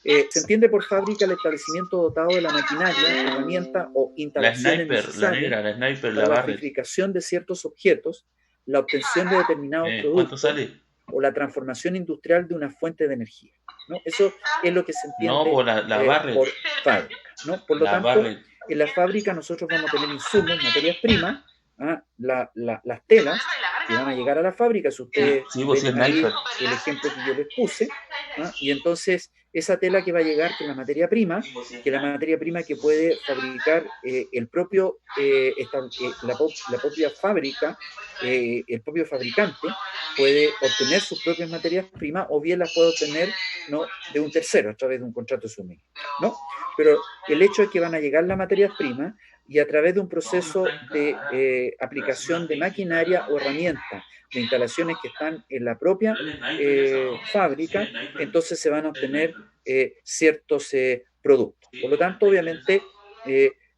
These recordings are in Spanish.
Se entiende por fábrica el establecimiento dotado de la maquinaria, herramienta o La instalaciones Sniper, la necesarias negra, la Sniper, para la la Barret. fabricación de ciertos objetos, la obtención de determinados ¿Cuánto productos sale? o la transformación industrial de una fuente de energía, ¿no? Eso es lo que se No, entiende por la Barret. por fábrica, ¿no? Por lo La tanto, Barret. en la fábrica nosotros vamos a tener insumos, materias primas, las telas que van a llegar a la fábrica, si ustedes Sí, vos sí, ven Sniper. ahí el ejemplo que yo les puse, y entonces esa tela que va a llegar, que es la materia prima que puede fabricar el propio, la propia fábrica, el propio fabricante, puede obtener sus propias materias primas o bien las puede obtener, ¿no?, de un tercero a través de un contrato de suministro, ¿no? Pero el hecho es que van a llegar las materias primas y a través de un proceso de aplicación de maquinaria o herramientas, de instalaciones que están en la propia fábrica, entonces se van a obtener ciertos productos. Por lo tanto, obviamente,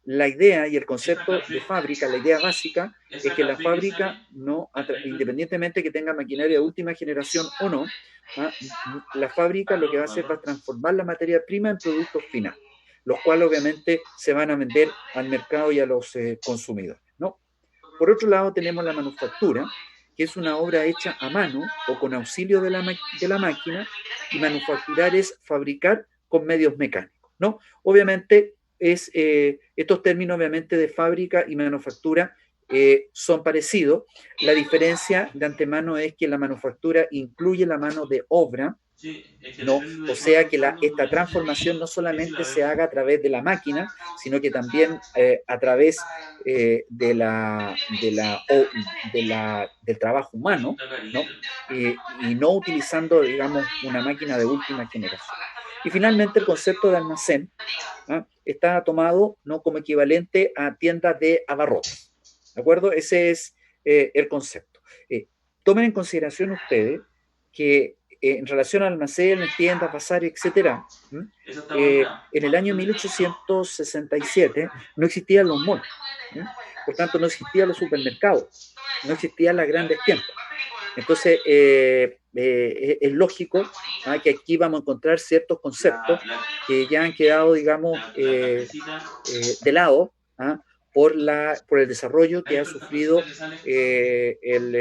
la idea y el concepto de fábrica, la idea básica, es que la fábrica, no, independientemente que tenga maquinaria de última generación o no, ¿ah?, la fábrica lo que va a hacer va a transformar la materia prima en productos finales, los cuales obviamente se van a vender al mercado y a los consumidores, ¿no? Por otro lado, tenemos la manufactura, que es una obra hecha a mano o con auxilio de la máquina, y manufacturar es fabricar con medios mecánicos, ¿no? Obviamente, estos términos obviamente de fábrica y manufactura son parecidos. La diferencia de antemano es que la manufactura incluye la mano de obra, ¿no? O sea que esta transformación no solamente se haga a través de la máquina, sino que también a través del trabajo humano, ¿no? Y no utilizando, digamos, una máquina de última generación. Y finalmente el concepto de almacén, ¿ah?, está tomado, ¿no?, como equivalente a tiendas de abarrotes. ¿De acuerdo? Ese es el concepto. Tomen en consideración ustedes que en relación al almacén, tiendas, bazares, etcétera, en el año 1867 no existían los malls, por tanto no existían los supermercados, no existían las grandes tiendas. Entonces, es lógico que aquí vamos a encontrar ciertos conceptos que ya han quedado, digamos, de lado, ¿ah?, por el desarrollo que ha sufrido el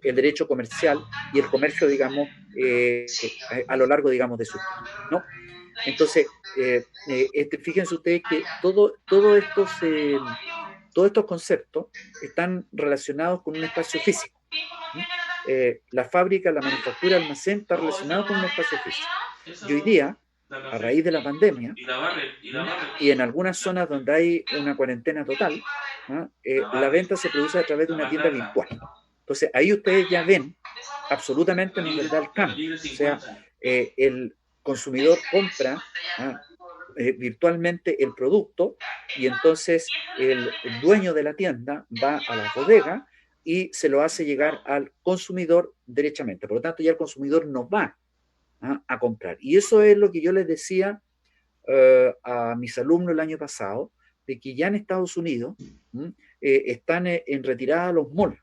derecho comercial y el comercio, digamos, a lo largo, digamos, de su historia, ¿no? Entonces, fíjense ustedes que todos estos conceptos están relacionados con un espacio físico. La fábrica, la manufactura, el almacén está relacionado con un espacio físico. Y hoy día, a raíz de la pandemia, y en algunas zonas donde hay una cuarentena total, la venta se produce a través de una tienda virtual. Entonces, ahí ustedes ya ven absolutamente, no es verdad, el cambio. O sea, el consumidor compra virtualmente el producto, y entonces el dueño de la tienda va a la bodega y se lo hace llegar al consumidor derechamente. Por lo tanto, ya el consumidor no va a comprar. Y eso es lo que yo les decía a mis alumnos el año pasado, de que ya en Estados Unidos están en retirada los malls.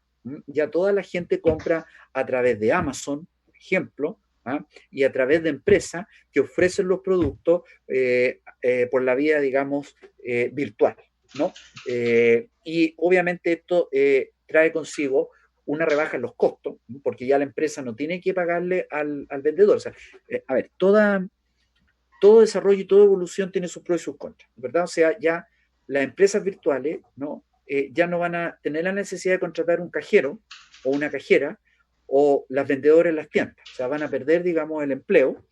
Ya toda la gente compra a través de Amazon, por ejemplo, y a través de empresas que ofrecen los productos por la vía, digamos, virtual, ¿no? Y obviamente esto trae consigo una rebaja en los costos, porque ya la empresa no tiene que pagarle al vendedor. O sea, a ver, todo desarrollo y toda evolución tiene sus pros y sus contras, ¿verdad? O sea, ya las empresas virtuales, ¿no?, ya no van a tener la necesidad de contratar un cajero o una cajera o las vendedoras en las tiendas. O sea, van a perder, digamos, el empleo,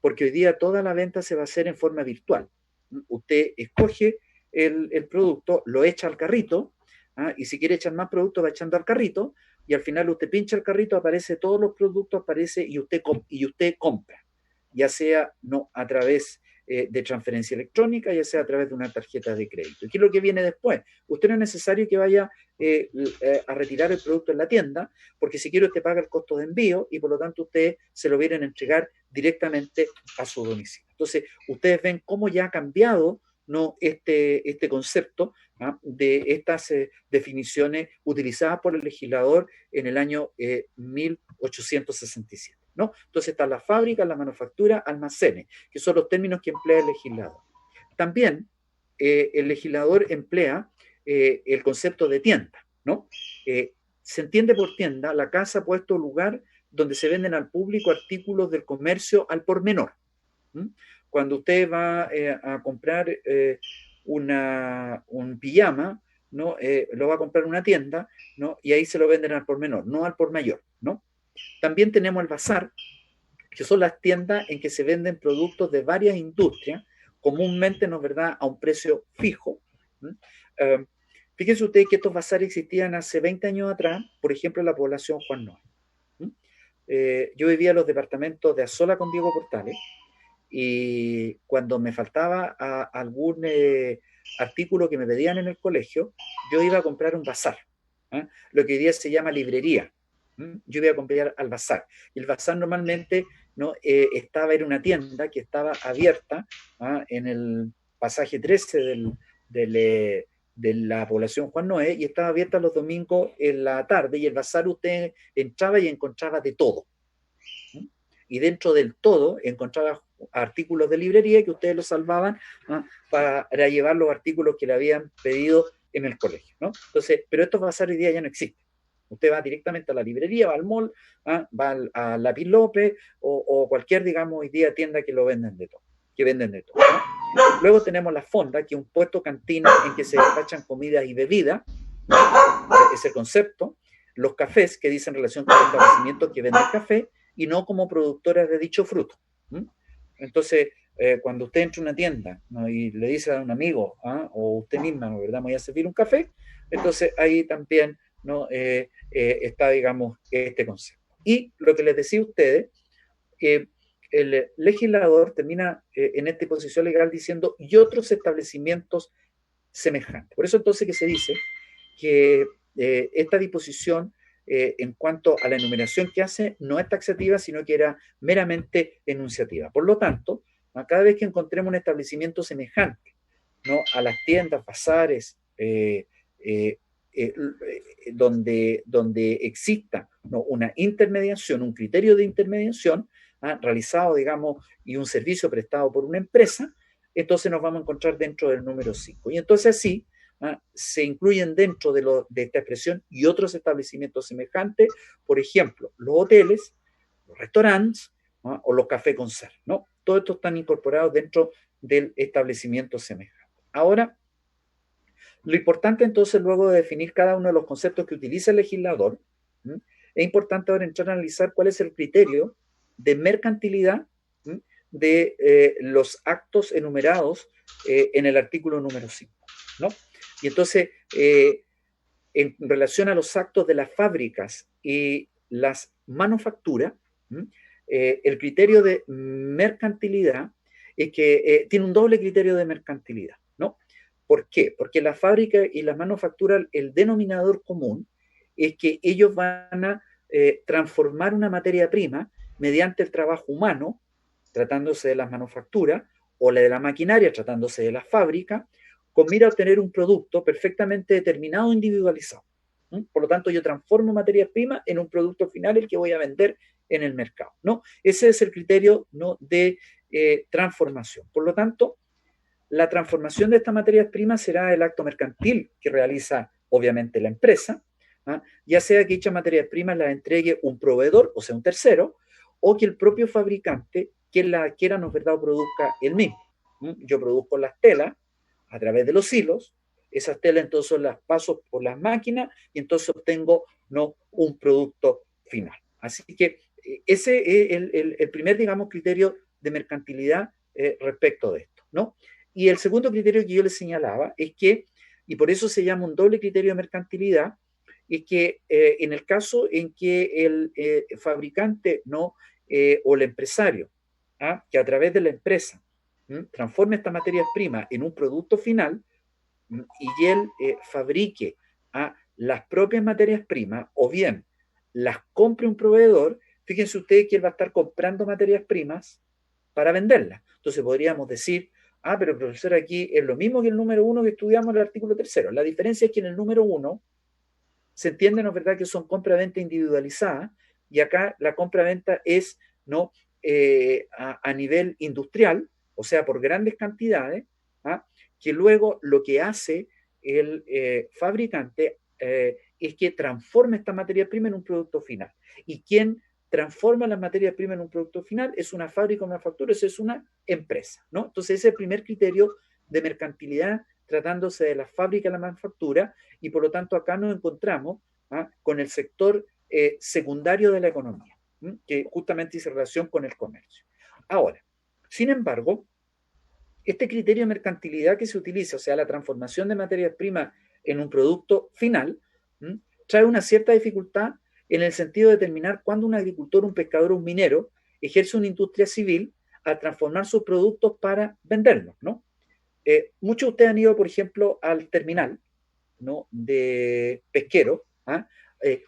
porque hoy día toda la venta se va a hacer en forma virtual. Usted escoge el producto, lo echa al carrito, y si quiere echar más productos va echando al carrito, y al final usted pincha el carrito, aparece todos los productos, aparece y usted compra, ya sea no a través de transferencia electrónica, ya sea a través de una tarjeta de crédito. ¿Qué es lo que viene después? Usted no es necesario que vaya a retirar el producto en la tienda, porque si quiere usted paga el costo de envío y por lo tanto ustedes se lo vienen a entregar directamente a su domicilio. Entonces, ustedes ven cómo ya ha cambiado, ¿no?, este concepto de estas definiciones utilizadas por el legislador en el año 1867. ¿no? Entonces están las fábricas, la manufactura, almacenes, que son los términos que emplea el legislador. También el legislador emplea el concepto de tienda, ¿no? Se entiende por tienda la casa, puesto, lugar donde se venden al público artículos del comercio al por menor. Cuando usted va a comprar un pijama, ¿no? Lo va a comprar en una tienda, ¿no? Y ahí se lo venden al por menor, no al por mayor, ¿no? También tenemos el bazar, que son las tiendas en que se venden productos de varias industrias, comúnmente, ¿no es verdad?, a un precio fijo. Uh, Fíjense ustedes que estos bazares existían hace 20 años atrás, por ejemplo, en la población Juan Noy. Yo vivía en los departamentos de Azola con Diego Portales, y cuando me faltaba algún artículo que me pedían en el colegio, yo iba a comprar un bazar, lo que hoy día se llama librería. Yo iba a comprar al bazar. Y el bazar normalmente, ¿no? Estaba en una tienda que estaba abierta en el pasaje 13 de la población Juan Noé, y estaba abierta los domingos en la tarde, y el bazar usted entraba y encontraba de todo. Y dentro del todo encontraba artículos de librería que ustedes los salvaban para llevar los artículos que le habían pedido en el colegio, ¿no? Entonces, pero estos bazares hoy día ya no existen. Usted va directamente a la librería, va al mall, va a Lápiz López o cualquier, digamos, hoy día tienda que lo venden de todo, que venden de todo, ¿no? Luego tenemos la fonda, que es un puesto cantina en que se despachan comidas y bebidas, ese concepto. Los cafés, que dicen relación con los establecimientos que venden café y no como productoras de dicho fruto. Entonces, cuando usted entra a una tienda, ¿no? Y le dice a un amigo o usted misma, ¿no? ¿verdad? Me voy a servir un café, entonces ahí también, ¿no? Está, digamos, este concepto. Y lo que les decía a ustedes, el legislador termina en esta disposición legal diciendo y otros establecimientos semejantes. Por eso entonces que se dice que esta disposición en cuanto a la enumeración que hace no es taxativa, sino que era meramente enunciativa. Por lo tanto, cada vez que encontremos un establecimiento semejante, ¿no? a las tiendas, bazares, donde exista, ¿no? una intermediación, un criterio de intermediación realizado, digamos, y un servicio prestado por una empresa, entonces nos vamos a encontrar dentro del número 5. Y entonces así se incluyen dentro de esta expresión y otros establecimientos semejantes, por ejemplo, los hoteles, los restaurantes o los cafés con sal, ¿no? Todos estos están incorporados dentro del establecimiento semejante. Ahora, lo importante entonces, luego de definir cada uno de los conceptos que utiliza el legislador, es importante ahora entrar a analizar cuál es el criterio de mercantilidad de los actos enumerados en el artículo número 5, ¿no? Y entonces, en relación a los actos de las fábricas y las manufacturas, el criterio de mercantilidad es que tiene un doble criterio de mercantilidad, ¿no? ¿Por qué? Porque la fábrica y las manufacturas, el denominador común es que ellos van a transformar una materia prima mediante el trabajo humano, tratándose de las manufacturas, o la de la maquinaria, tratándose de la fábrica, con mira a obtener un producto perfectamente determinado e individualizado. Por lo tanto, yo transformo materias primas en un producto final el que voy a vender en el mercado, ¿no? Ese es el criterio, ¿no? de transformación. Por lo tanto, la transformación de estas materias primas será el acto mercantil que realiza, obviamente, la empresa, ya sea que dichas materias primas las entregue un proveedor, o sea, un tercero, o que el propio fabricante, quien la adquiera, no es verdad, o produzca él mismo. Yo produzco las telas a través de los hilos, esas telas entonces las paso por las máquinas y entonces obtengo, ¿no? un producto final. Así que ese es el primer, digamos, criterio de mercantilidad respecto de esto, ¿no? Y el segundo criterio que yo les señalaba es que, y por eso se llama un doble criterio de mercantilidad, es que en el caso en que el fabricante, ¿no? O el empresario, que a través de la empresa transforme estas materias primas en un producto final, y él fabrique las propias materias primas o bien las compre un proveedor, fíjense ustedes que él va a estar comprando materias primas para venderlas. Entonces podríamos decir, pero profesor, aquí es lo mismo que el número 1 que estudiamos en el artículo 3. La diferencia es que en el número 1 se entiende, ¿no es verdad?, que son compra-venta individualizadas, y acá la compra-venta es ¿no? A nivel industrial, o sea, por grandes cantidades, ¿ah? Que luego lo que hace el fabricante es que transforma esta materia prima en un producto final. ¿Y quién transforma la materia prima en un producto final? Es una fábrica o manufactura, es una empresa, ¿no? Entonces, ese es el primer criterio de mercantilidad tratándose de la fábrica y la manufactura, y por lo tanto acá nos encontramos con el sector secundario de la economía, que justamente dice relación con el comercio. Ahora, sin embargo, este criterio de mercantilidad que se utiliza, o sea, la transformación de materias primas en un producto final, trae una cierta dificultad en el sentido de determinar cuándo un agricultor, un pescador o un minero ejerce una industria civil al transformar sus productos para venderlos, ¿no? Muchos de ustedes han ido, por ejemplo, al terminal, ¿no? De pesquero,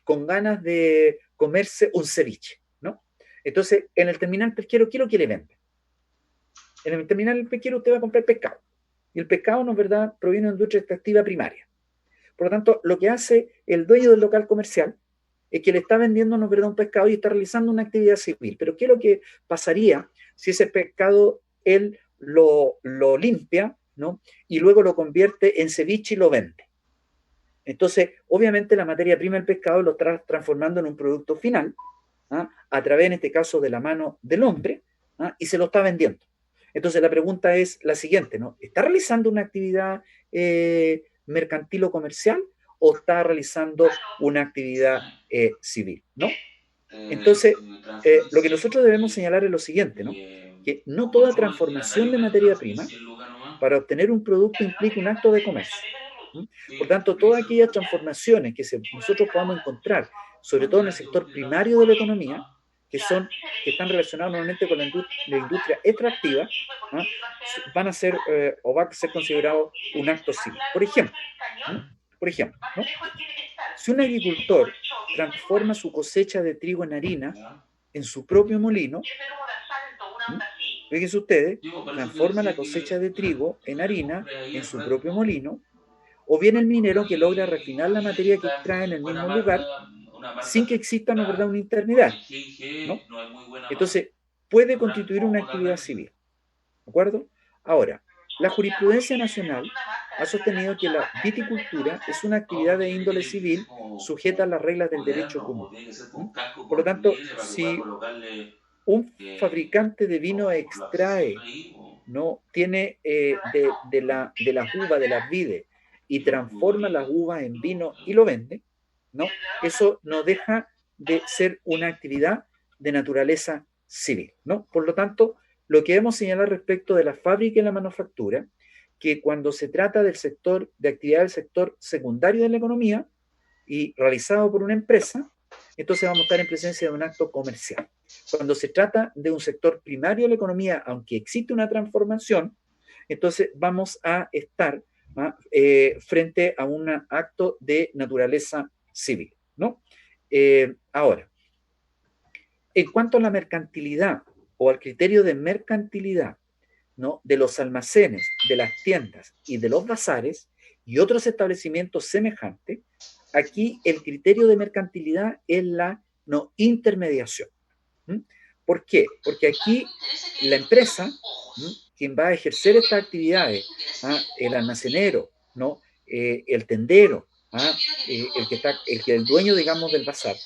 con ganas de comerse un ceviche, ¿no? Entonces, en el terminal pesquero, ¿qué es lo que le vende? En el terminal pesquero usted va a comprar pescado. Y el pescado, ¿no es verdad?, proviene de una industria extractiva primaria. Por lo tanto, lo que hace el dueño del local comercial es que le está vendiendo, ¿no es verdad?, un pescado y está realizando una actividad civil. Pero ¿qué es lo que pasaría si ese pescado él lo limpia, ¿no? Y luego lo convierte en ceviche y lo vende? Entonces, obviamente la materia prima del pescado lo está transformando en un producto final, a través, en este caso, de la mano del hombre, y se lo está vendiendo. Entonces, la pregunta es la siguiente, ¿no? ¿Está realizando una actividad mercantil o comercial o está realizando una actividad civil, ¿no? Entonces, lo que nosotros debemos señalar es lo siguiente, ¿no? Que no toda transformación de materia prima para obtener un producto implica un acto de comercio. Por tanto, todas aquellas transformaciones que nosotros podamos encontrar, sobre todo en el sector primario de la economía, que están relacionados normalmente con la industria extractiva, ¿ah? Van a ser o va a ser considerado un acto civil. Por ejemplo, ¿no? Si un agricultor transforma su cosecha de trigo en harina en su propio molino, fíjense ustedes, transforma la cosecha de trigo en harina en su propio molino, o bien el minero que logra refinar la materia que extrae en el mismo lugar sin que exista, ¿no es verdad?, un intermediario, ¿no? Entonces, puede constituir una actividad civil, ¿de acuerdo? Ahora, la jurisprudencia nacional ha sostenido que la viticultura es una actividad de índole civil sujeta a las reglas del derecho común. Por lo tanto, si un fabricante de vino extrae, ¿no? Tiene de las uvas, de las vides, y transforma las uvas en vino y lo vende, ¿no? Eso no deja de ser una actividad de naturaleza civil, ¿no? Por lo tanto, lo que debemos señalar respecto de la fábrica y la manufactura, que cuando se trata del sector, de actividad del sector secundario de la economía y realizado por una empresa, entonces vamos a estar en presencia de un acto comercial. Cuando se trata de un sector primario de la economía, aunque existe una transformación, entonces vamos a estar frente a un acto de naturaleza civil, ¿no? Ahora, en cuanto a la mercantilidad o al criterio de mercantilidad, ¿no?, de los almacenes, de las tiendas y de los bazares y otros establecimientos semejantes, aquí el criterio de mercantilidad es la no intermediación. ¿Por qué? Porque aquí la empresa, quien va a ejercer estas actividades, el almacenero, ¿no? El tendero, el dueño, digamos, del bazar,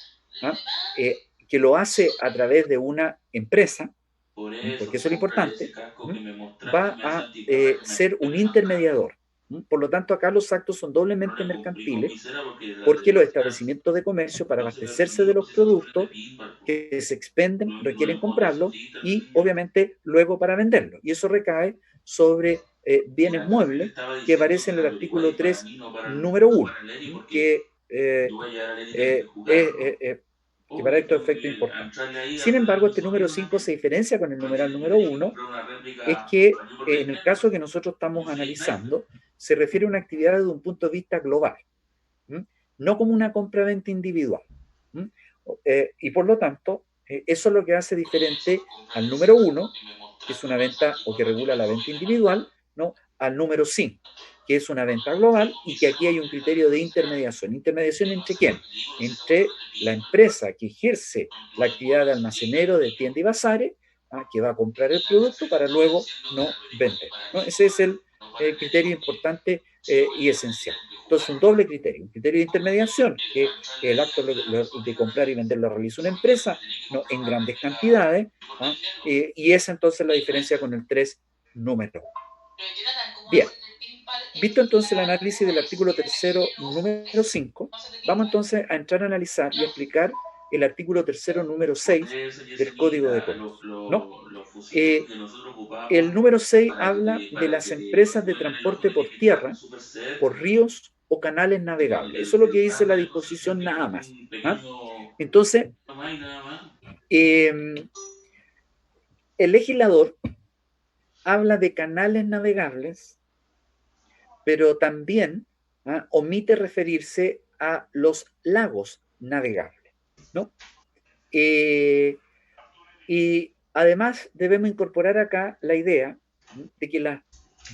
que lo hace a través de una empresa, porque eso es lo importante, va a ser un intermediador. Por lo tanto, acá los actos son doblemente mercantiles porque los establecimientos de comercio, para abastecerse de los productos que se expenden, requieren comprarlos y obviamente luego para venderlos. Y eso recae sobre bienes muebles que aparecen en el artículo 3, número 1, que que para estos efectos es importante. Sin embargo, este número 5 se diferencia con el numeral número 1, es que en el caso que nosotros estamos analizando, se refiere a una actividad desde un punto de vista global, no como una compra-venta individual. Y por lo tanto, eso es lo que hace diferente al número 1, que es una venta o que regula la venta individual, ¿no?, al número 5, que es una venta global y que aquí hay un criterio de intermediación. ¿Intermediación entre quién? Entre la empresa que ejerce la actividad de almacenero, de tienda y bazares, que va a comprar el producto para luego no vender, ¿no? Ese es el criterio importante y esencial. Entonces, un doble criterio, un criterio de intermediación, que el acto de comprar y vender lo realiza una empresa, no en grandes cantidades, y esa entonces la diferencia con el 3 número. Bien, visto entonces el análisis del artículo tercero número 5, vamos entonces a entrar a analizar y a explicar el artículo tercero número 6 del Código de Comercio, ¿no? El número 6 habla de las empresas de transporte por tierra, por ríos o canales navegables. Eso es lo que dice la disposición nada más. Entonces, el legislador habla de canales navegables, pero también omite referirse a los lagos navegables, ¿no? Y además debemos incorporar acá la idea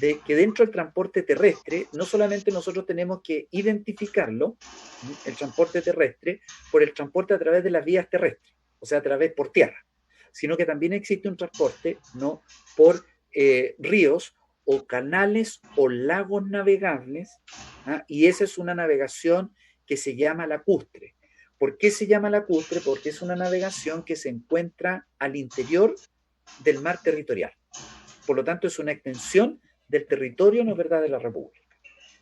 de que dentro del transporte terrestre no solamente nosotros tenemos que identificarlo, el transporte terrestre, por el transporte a través de las vías terrestres, o sea, a través por tierra, sino que también existe un transporte, ¿no?, por ríos o canales o lagos navegables, y esa es una navegación que se llama lacustre. ¿Por qué se llama lacustre? Porque es una navegación que se encuentra al interior del mar territorial. Por lo tanto, es una extensión del territorio, ¿no es verdad?, de la República.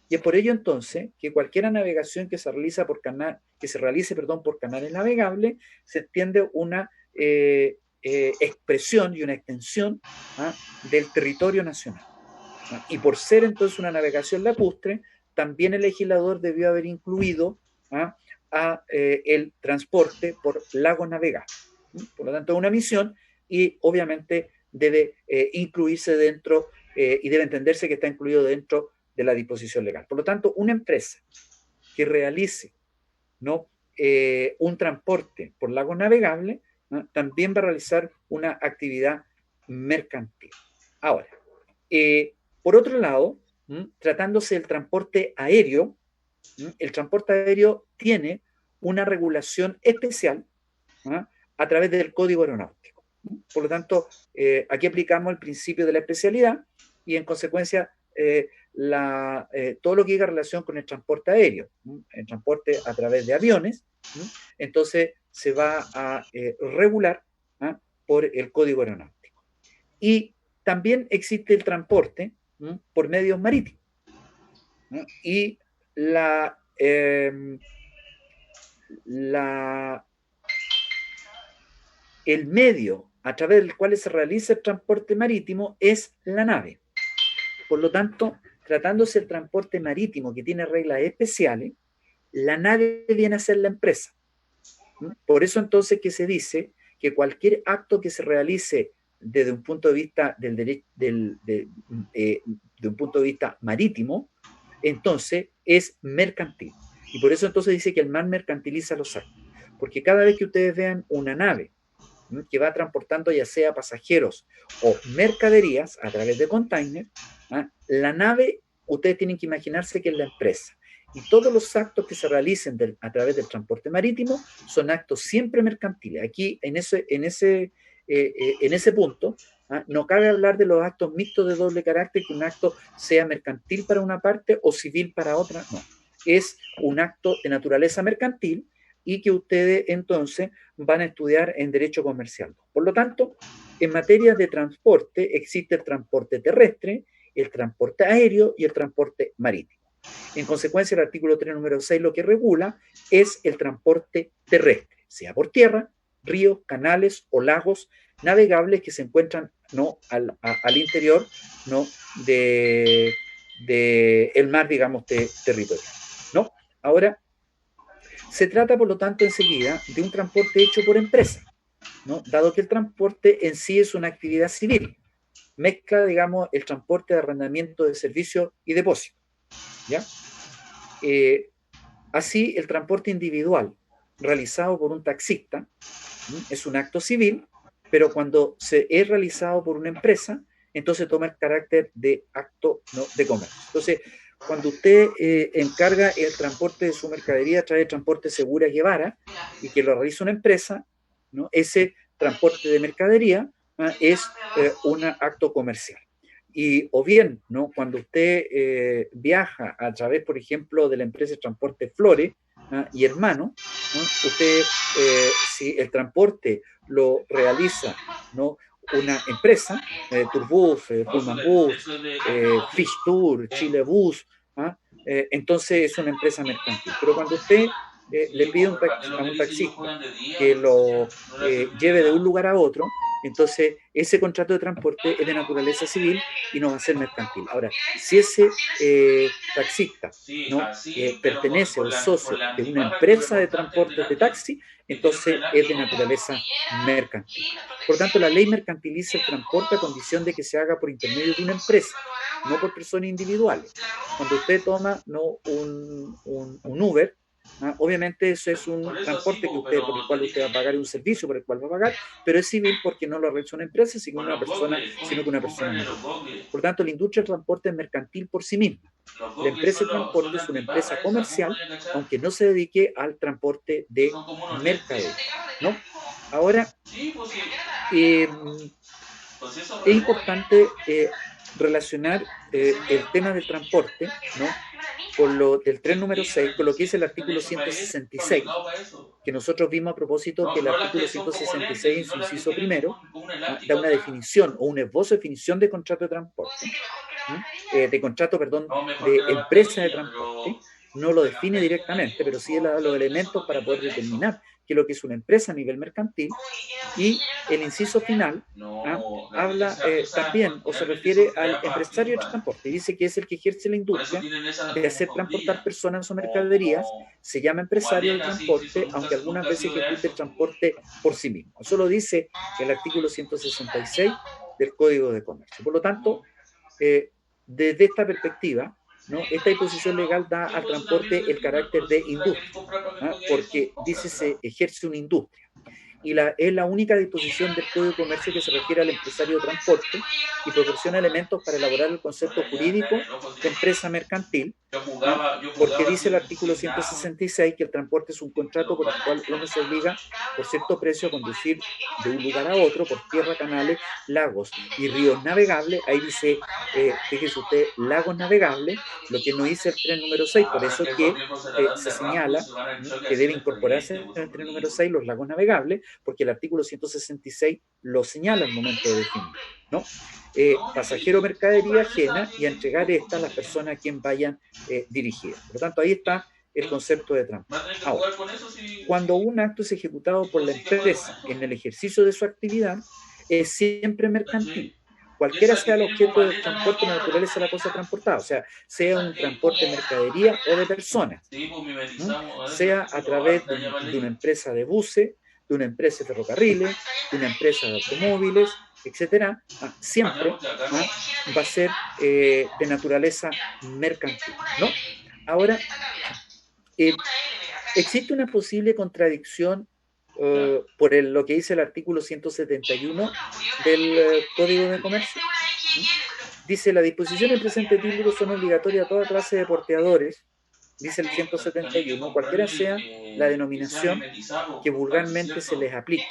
Y es por ello entonces que cualquier navegación que se realice por canales navegables se entiende una expresión y una extensión del territorio nacional. Y por ser entonces una navegación lacustre, también el legislador debió haber incluido el transporte por lagos navegables. Por lo tanto, es una misión y obviamente debe incluirse dentro y debe entenderse que está incluido dentro de la disposición legal. Por lo tanto, una empresa que realice, ¿no?, un transporte por lagos navegables, ¿no?, también va a realizar una actividad mercantil. Ahora, por otro lado, tratándose del transporte aéreo, el transporte aéreo tiene una regulación especial a través del Código Aeronáutico. Por lo tanto, aquí aplicamos el principio de la especialidad y en consecuencia todo lo que diga relación con el transporte aéreo, el transporte a través de aviones, entonces se va a regular por el Código Aeronáutico. Y también existe el transporte por medios marítimos. Y el medio a través del cual se realiza el transporte marítimo es la nave. Por lo tanto, tratándose del transporte marítimo que tiene reglas especiales, la nave viene a ser la empresa. Por eso entonces que se dice que cualquier acto que se realice desde un punto de vista de un punto de vista marítimo, entonces es mercantil. Y por eso entonces dice que el mar mercantiliza los actos. Porque cada vez que ustedes vean una nave que va transportando ya sea pasajeros o mercaderías a través de containers, la nave, ustedes tienen que imaginarse que es la empresa. Y todos los actos que se realicen a través del transporte marítimo son actos siempre mercantiles. Aquí, en ese punto, no cabe hablar de los actos mixtos de doble carácter, que un acto sea mercantil para una parte o civil para otra. No, es un acto de naturaleza mercantil y que ustedes entonces van a estudiar en Derecho Comercial. Por lo tanto, en materia de transporte existe el transporte terrestre, el transporte aéreo y el transporte marítimo. En consecuencia, el artículo 3, número 6, lo que regula es el transporte terrestre, sea por tierra, ríos, canales o lagos navegables que se encuentran al interior, ¿no?, de el mar, digamos, territorial, ¿no? Ahora, se trata, por lo tanto, enseguida de un transporte hecho por empresa, ¿no?, dado que el transporte en sí es una actividad civil. Mezcla, digamos, el transporte de arrendamiento de servicios y depósito, ¿ya? Así, el transporte individual realizado por un taxista es un acto civil, pero cuando es realizado por una empresa, entonces toma el carácter de acto, ¿no?, de comercio. Entonces, cuando usted encarga el transporte de su mercadería a través de Transporte Segura Guevara y que lo realiza una empresa, ¿no?, ese transporte de mercadería es un acto comercial. Y o bien, ¿no?, cuando usted viaja a través, por ejemplo, de la empresa de transporte Flores y Hermano, ¿no?, usted, si el transporte lo realiza, ¿no?, una empresa, Turbus, Pullman Bus, Fish Tour, Chile Bus, entonces es una empresa mercantil. Pero cuando usted le pide a un taxista que lo lleve de un lugar a otro, entonces ese contrato de transporte es de naturaleza civil y no va a ser mercantil. Ahora, si ese taxista, ¿no?, pertenece o es socio de una empresa de transportes de taxi, entonces es de naturaleza mercantil. Por tanto, la ley mercantiliza el transporte a condición de que se haga por intermedio de una empresa, no por personas individuales. Cuando usted toma, ¿no?, un Uber, obviamente eso es un transporte que usted, por el cual usted va a pagar, un servicio por el cual va a pagar, pero es civil porque no lo realiza una empresa, sino que una persona natural. Por tanto, la industria del transporte es mercantil por sí misma. La empresa de transporte es una empresa comercial, aunque no se dedique al transporte de mercadería, ¿no? Ahora, es importante relacionar el tema del transporte, ¿no?, con lo del tren número 6, con lo que dice el artículo 166, que nosotros vimos a propósito que el artículo 166 en su inciso primero da una definición o un esbozo de definición de contrato de transporte, de contrato, perdón, de empresa de transporte. No lo define directamente, pero sí le da los elementos para poder determinar qué es lo que es una empresa a nivel mercantil. Y el inciso final habla también o se refiere al empresario de transporte. Dice que es el que ejerce la industria de hacer transportar personas o mercaderías. Se llama empresario del transporte, aunque algunas veces ejecute el transporte por sí mismo. Eso lo dice el artículo 166 del Código de Comercio. Por lo tanto, desde esta perspectiva, ¿no?, esta disposición legal da al transporte el carácter de industria, porque dice se ejerce una industria. Y es la única disposición del Código de Comercio que se refiere al empresario de transporte y proporciona elementos para elaborar el concepto jurídico de empresa mercantil, porque dice el artículo 166 que el transporte es un contrato por el cual uno se obliga por cierto precio a conducir de un lugar a otro por tierra, canales, lagos y ríos navegables. Ahí dice, fíjese usted, lagos navegables, lo que no dice el tren número 6, por eso que se señala que debe incorporarse en el tren número 6 los lagos navegables, porque el artículo 166 lo señala al momento de definir, ¿no? Pasajero o mercadería ajena y a entregar esta a las personas a quien vayan dirigidas. Por lo tanto, ahí está el concepto de transporte. Ahora, cuando un acto es ejecutado por la empresa en el ejercicio de su actividad, es siempre mercantil. Cualquiera sea el objeto del transporte, la naturaleza de la cosa transportada, o sea un transporte de mercadería o de personas, sea a través de una empresa de buses, de una empresa de ferrocarriles, de una empresa de automóviles, etcétera, siempre va a ser de naturaleza mercantil, ¿no? Ahora, existe una posible contradicción por lo que dice el artículo 171 del Código de Comercio. Dice, las disposiciones del presente título son obligatorias a toda clase de porteadores, dice el 171, cualquiera sea la denominación que vulgarmente se les aplique,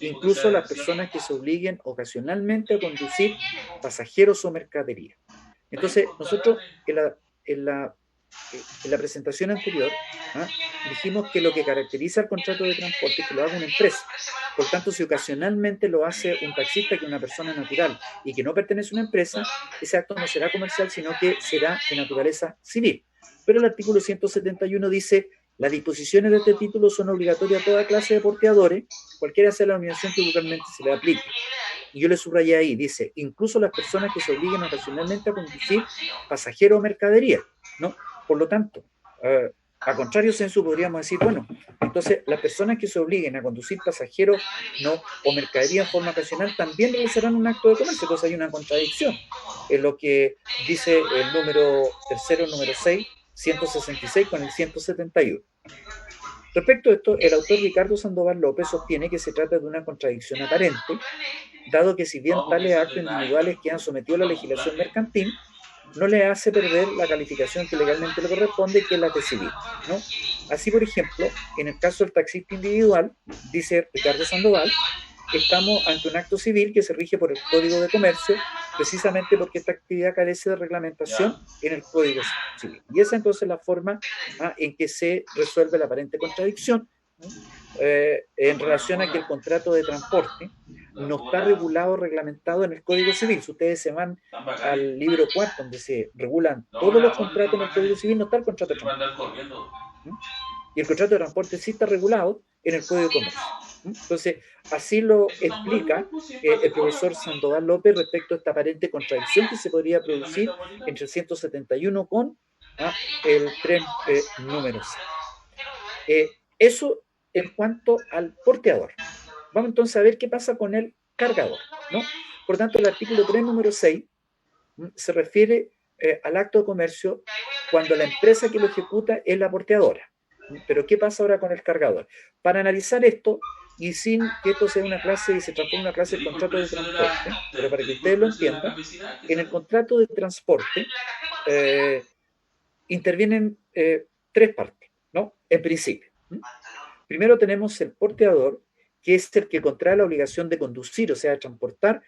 incluso las personas que se obliguen ocasionalmente a conducir pasajeros o mercadería. Entonces, nosotros en la presentación anterior dijimos que lo que caracteriza el contrato de transporte es que lo haga una empresa. Por tanto, si ocasionalmente lo hace un taxista, que es una persona natural y que no pertenece a una empresa, ese acto no será comercial, sino que será de naturaleza civil. Pero el artículo 171 dice, las disposiciones de este título son obligatorias a toda clase de porteadores, cualquiera sea la denominación que vulgarmente se le aplique. Y yo le subrayé ahí, dice, incluso las personas que se obliguen ocasionalmente a conducir pasajeros o mercadería, ¿no? Por lo tanto, a contrario sensu podríamos decir, bueno, entonces las personas que se obliguen a conducir pasajeros, ¿no?, o mercadería en forma ocasional también realizarán un acto de comercio. Entonces hay una contradicción en lo que dice el número tercero, número 6, 166 con el 171. Respecto a esto, el autor Ricardo Sandoval López sostiene que se trata de una contradicción aparente dado que si bien tales actos individuales quedan sometidos a la legislación mercantil, no le hace perder la calificación que legalmente le corresponde, que es la de civil, ¿no? Así, por ejemplo, en el caso del taxista individual, dice Ricardo Sandoval, estamos ante un acto civil que se rige por el Código de Comercio, precisamente porque esta actividad carece de reglamentación en el Código Civil. Y esa entonces es la forma en que se resuelve la aparente contradicción, ¿no? En relación a que el contrato de transporte no está regulado o reglamentado en el Código Civil. Si ustedes se van al libro cuarto, donde se regulan todos los contratos en el Código Civil, no está el contrato de transporte, ¿no? Y el contrato de transporte sí está regulado en el Código de Comercio. Entonces, así lo explica el profesor Sandoval López respecto a esta aparente contradicción que se podría producir entre el 171 con el tren número 6. Eso en cuanto al porteador. Vamos entonces a ver qué pasa con el cargador, ¿no? Por tanto, el artículo 3, número 6, se refiere al acto de comercio cuando la empresa que lo ejecuta es la porteadora. Pero ¿qué pasa ahora con el cargador? Para analizar esto, y sin que esto sea una clase y se transforme en una clase de contrato de transporte, pero para que ustedes lo entiendan, en el contrato de transporte intervienen tres partes, ¿no? En principio. Primero tenemos el porteador, que es el que contrae la obligación de conducir, o sea, de transportar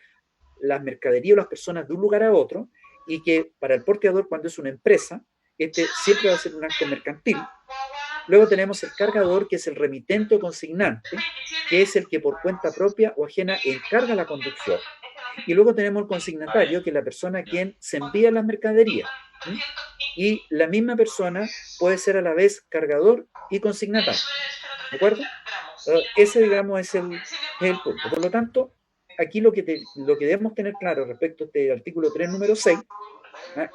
las mercaderías o las personas de un lugar a otro, y que para el porteador, cuando es una empresa, siempre va a ser un acto mercantil. Luego tenemos el cargador, que es el remitente o consignante, que es el que por cuenta propia o ajena encarga la conducción. Y luego tenemos el consignatario, que es la persona a quien se envía las mercaderías. Y la misma persona puede ser a la vez cargador y consignatario. ¿De acuerdo? Ese, digamos, es el punto. Por lo tanto, aquí lo que debemos tener claro respecto a este artículo 3, número 6,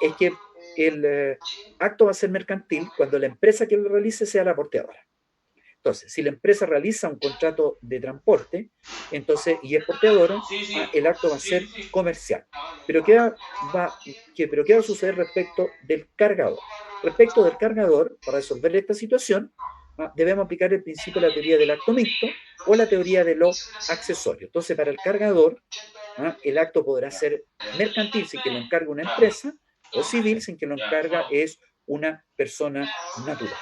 es que el acto va a ser mercantil cuando la empresa que lo realice sea la porteadora. Entonces, si la empresa realiza un contrato de transporte, entonces, y es porteadora, el acto va a ser comercial. Pero ¿qué va a suceder respecto del cargador? Respecto del cargador, para resolver esta situación, debemos aplicar el principio de la teoría del acto mixto o la teoría de lo accesorio. Entonces, para el cargador, el acto podrá ser mercantil sin que lo encargue una empresa, o civil sin que lo encarga es una persona natural.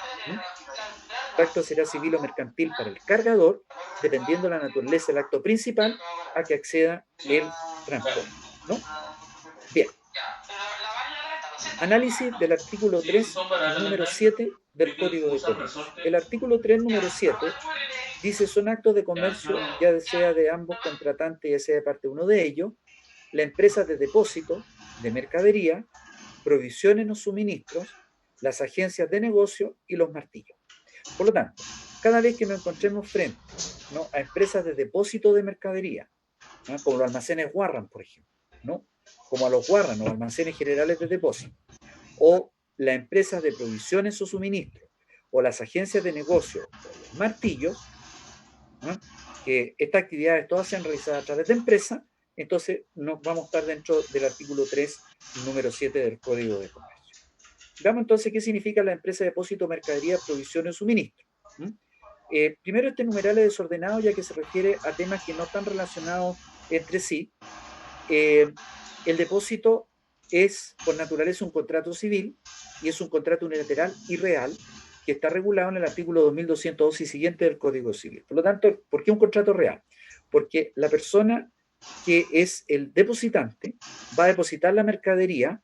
El acto será civil o mercantil para el cargador, dependiendo de la naturaleza del acto principal a que acceda el transporte, ¿no? Bien. Análisis del artículo 3, número 7 del Código de Comercio. El artículo 3, número 7 dice: son actos de comercio, ya sea de ambos contratantes, ya sea de parte uno de ellos, la empresa de depósito de mercadería, provisiones o suministros, las agencias de negocio y los martillos. Por lo tanto, cada vez que nos encontremos frente, ¿no?, a empresas de depósito de mercadería, ¿no?, como los almacenes Warren, por ejemplo, ¿no?, como a los Warren, los almacenes generales de depósito, o las empresas de provisiones o suministros, o las agencias de negocio, o los martillos, ¿no?, que estas actividades todas sean realizadas a través de empresas, entonces nos vamos a estar dentro del artículo 3, número 7 del Código de Comercio. Veamos entonces qué significa la empresa de depósito, mercadería, provisiones y suministro. Primero, este numeral es desordenado, ya que se refiere a temas que no están relacionados entre sí. El depósito es, por naturaleza, un contrato civil y es un contrato unilateral y real que está regulado en el artículo 2202 y siguiente del Código Civil. Por lo tanto, ¿por qué un contrato real? Porque la persona que es el depositante va a depositar la mercadería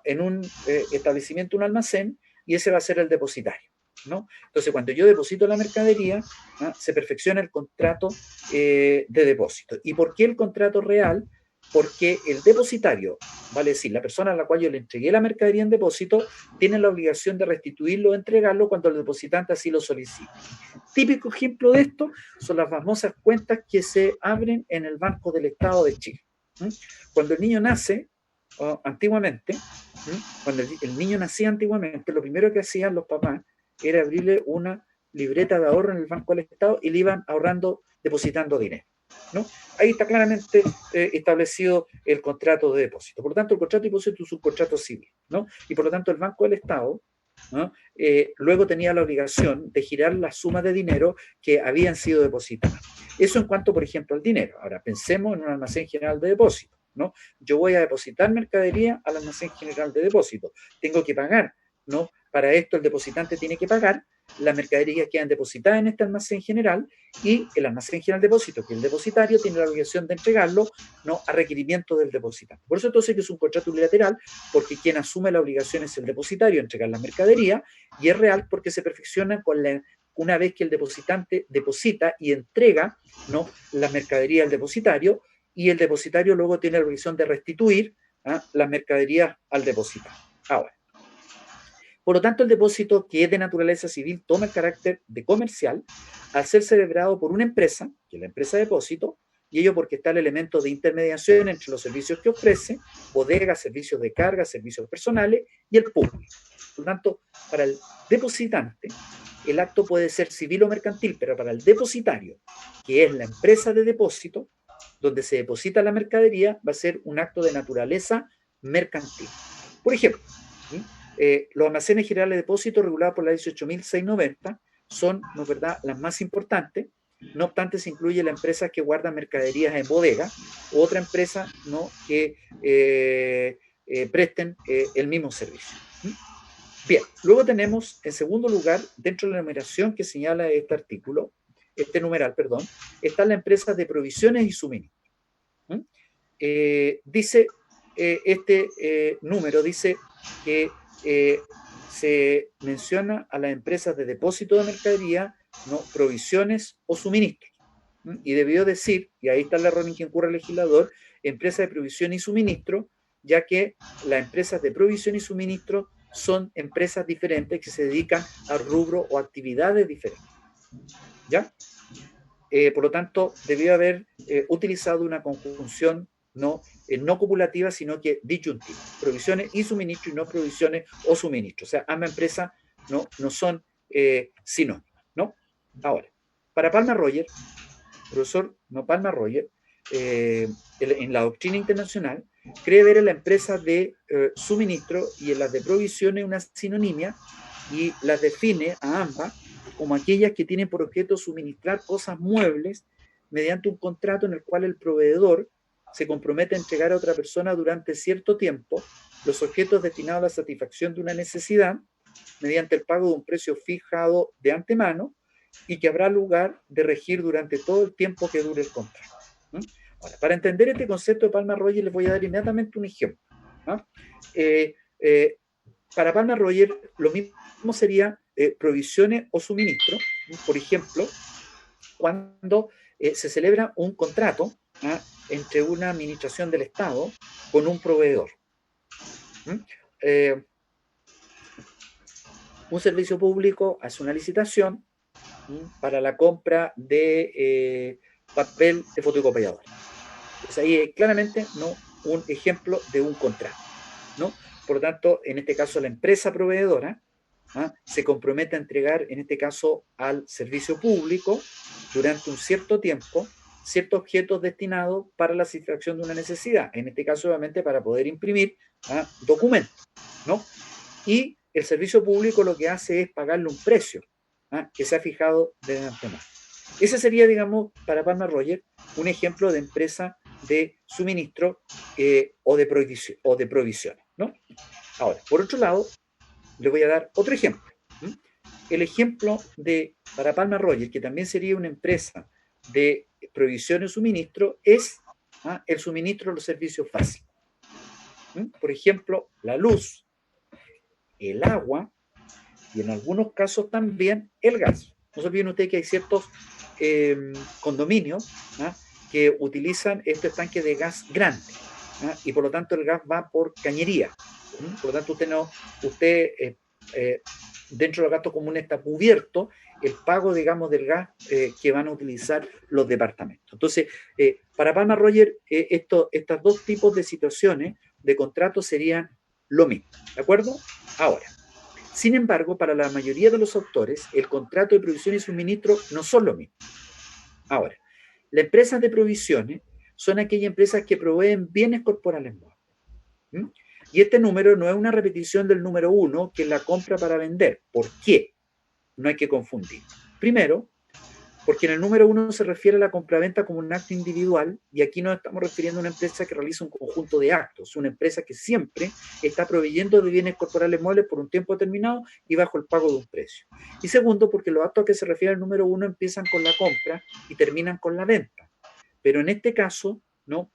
en un establecimiento, un almacén, y ese va a ser el depositario, ¿no? Entonces, cuando yo deposito la mercadería, se perfecciona el contrato de depósito. ¿Y por qué el contrato real? Porque el depositario, vale decir, la persona a la cual yo le entregué la mercadería en depósito, tiene la obligación de restituirlo o entregarlo cuando el depositante así lo solicite. Típico ejemplo de esto son las famosas cuentas que se abren en el Banco del Estado de Chile. Cuando el niño nace, antiguamente, cuando el niño nacía antiguamente, lo primero que hacían los papás era abrirle una libreta de ahorro en el Banco del Estado y le iban ahorrando, depositando dinero, ¿no? Ahí está claramente establecido el contrato de depósito. Por lo tanto, el contrato de depósito es un contrato civil, ¿no? Y por lo tanto, el Banco del Estado ¿no? Luego tenía la obligación de girar las sumas de dinero que habían sido depositadas. Eso en cuanto, por ejemplo, al dinero. Ahora, pensemos en un almacén general de depósito, ¿no? Yo voy a depositar mercadería al almacén general de depósito. Tengo que pagar, ¿no? Para esto el depositante tiene que pagar, las mercaderías quedan depositadas en este almacén general y el almacén general de depósito, que el depositario tiene la obligación de entregarlo, ¿no? A requerimiento del depositante. Por eso entonces que es un contrato unilateral, porque quien asume la obligación es el depositario, entregar la mercadería, y es real porque se perfecciona una vez que el depositante deposita y entrega, ¿no? La mercadería al depositario, y el depositario luego tiene la obligación de restituir las mercaderías al depositario. Ahora, por lo tanto, el depósito, que es de naturaleza civil, toma el carácter de comercial al ser celebrado por una empresa, que es la empresa de depósito, y ello porque está el elemento de intermediación entre los servicios que ofrece, bodegas, servicios de carga, servicios personales y el público. Por lo tanto, para el depositante, el acto puede ser civil o mercantil, pero para el depositario, que es la empresa de depósito, donde se deposita la mercadería, va a ser un acto de naturaleza mercantil. Por ejemplo, los almacenes generales de depósito regulados por la 18.690 son, ¿no es verdad?, las más importantes. No obstante, se incluye la empresa que guarda mercaderías en bodega, u otra empresa, ¿no?, que presten el mismo servicio. Bien, luego tenemos, en segundo lugar, dentro de la numeración que señala este numeral, está la empresa de provisiones y suministros. Dice este número, dice que se menciona a las empresas de depósito de mercadería, ¿no?, provisiones o suministros. Y debió decir, y ahí está el error en que incurre el legislador, empresa de provisión y suministro, ya que las empresas de provisión y suministro son empresas diferentes que se dedican a rubro o actividades diferentes. ¿Ya? Por lo tanto, debió haber utilizado una conjunción no copulativa, sino que disyuntiva. Provisiones y suministros, y no provisiones o suministros. O sea, ambas empresas no son sinónimas, ¿no? Ahora, para Palma-Roger, profesor Palma-Roger, en la doctrina internacional, cree ver en la empresa de suministro y en las de provisiones una sinonimia, y las define a ambas como aquellas que tienen por objeto suministrar cosas muebles mediante un contrato en el cual el proveedor se compromete a entregar a otra persona durante cierto tiempo los objetos destinados a la satisfacción de una necesidad mediante el pago de un precio fijado de antemano y que habrá lugar de regir durante todo el tiempo que dure el contrato. Ahora, para entender este concepto de Palma-Roger les voy a dar inmediatamente un ejemplo. Para Palma-Roger lo mismo sería provisiones o suministro. Por ejemplo, cuando se celebra un contrato entre una administración del Estado con un proveedor. Un servicio público hace una licitación para la compra de papel de fotocopiador. Pues ahí es claramente un ejemplo de un contrato, ¿no? Por lo tanto, en este caso, la empresa proveedora se compromete a entregar, en este caso, al servicio público durante un cierto tiempo ciertos objetos destinados para la satisfacción de una necesidad, en este caso, obviamente, para poder imprimir documentos, ¿no? Y el servicio público lo que hace es pagarle un precio que se ha fijado de antemano. Ese sería, digamos, para Palma-Roger, un ejemplo de empresa de suministro o de provisiones, ¿no? Ahora, por otro lado, le voy a dar otro ejemplo. El ejemplo para Palma-Roger, que también sería una empresa de provisión y suministro, es el suministro de los servicios básicos. Por ejemplo, la luz, el agua y en algunos casos también el gas. No se olviden ustedes que hay ciertos condominios que utilizan estos tanques de gas grandes y por lo tanto el gas va por cañería. Por lo tanto, usted dentro de los gastos comunes está cubierto el pago, digamos, del gas que van a utilizar los departamentos. Entonces, para Palma-Roger, estas dos tipos de situaciones de contrato serían lo mismo, ¿de acuerdo? Ahora, sin embargo, para la mayoría de los autores, el contrato de provisión y suministro no son lo mismo. Ahora, las empresas de provisiones son aquellas empresas que proveen bienes corporales muebles. Y este número no es una repetición del número 1, que es la compra para vender. ¿Por qué? No hay que confundir. Primero, porque en el número 1 se refiere a la compraventa como un acto individual, y aquí nos estamos refiriendo a una empresa que realiza un conjunto de actos, una empresa que siempre está proveyendo de bienes corporales muebles por un tiempo determinado y bajo el pago de un precio. Y segundo, porque los actos a que se refiere el número 1 empiezan con la compra y terminan con la venta. Pero en este caso, no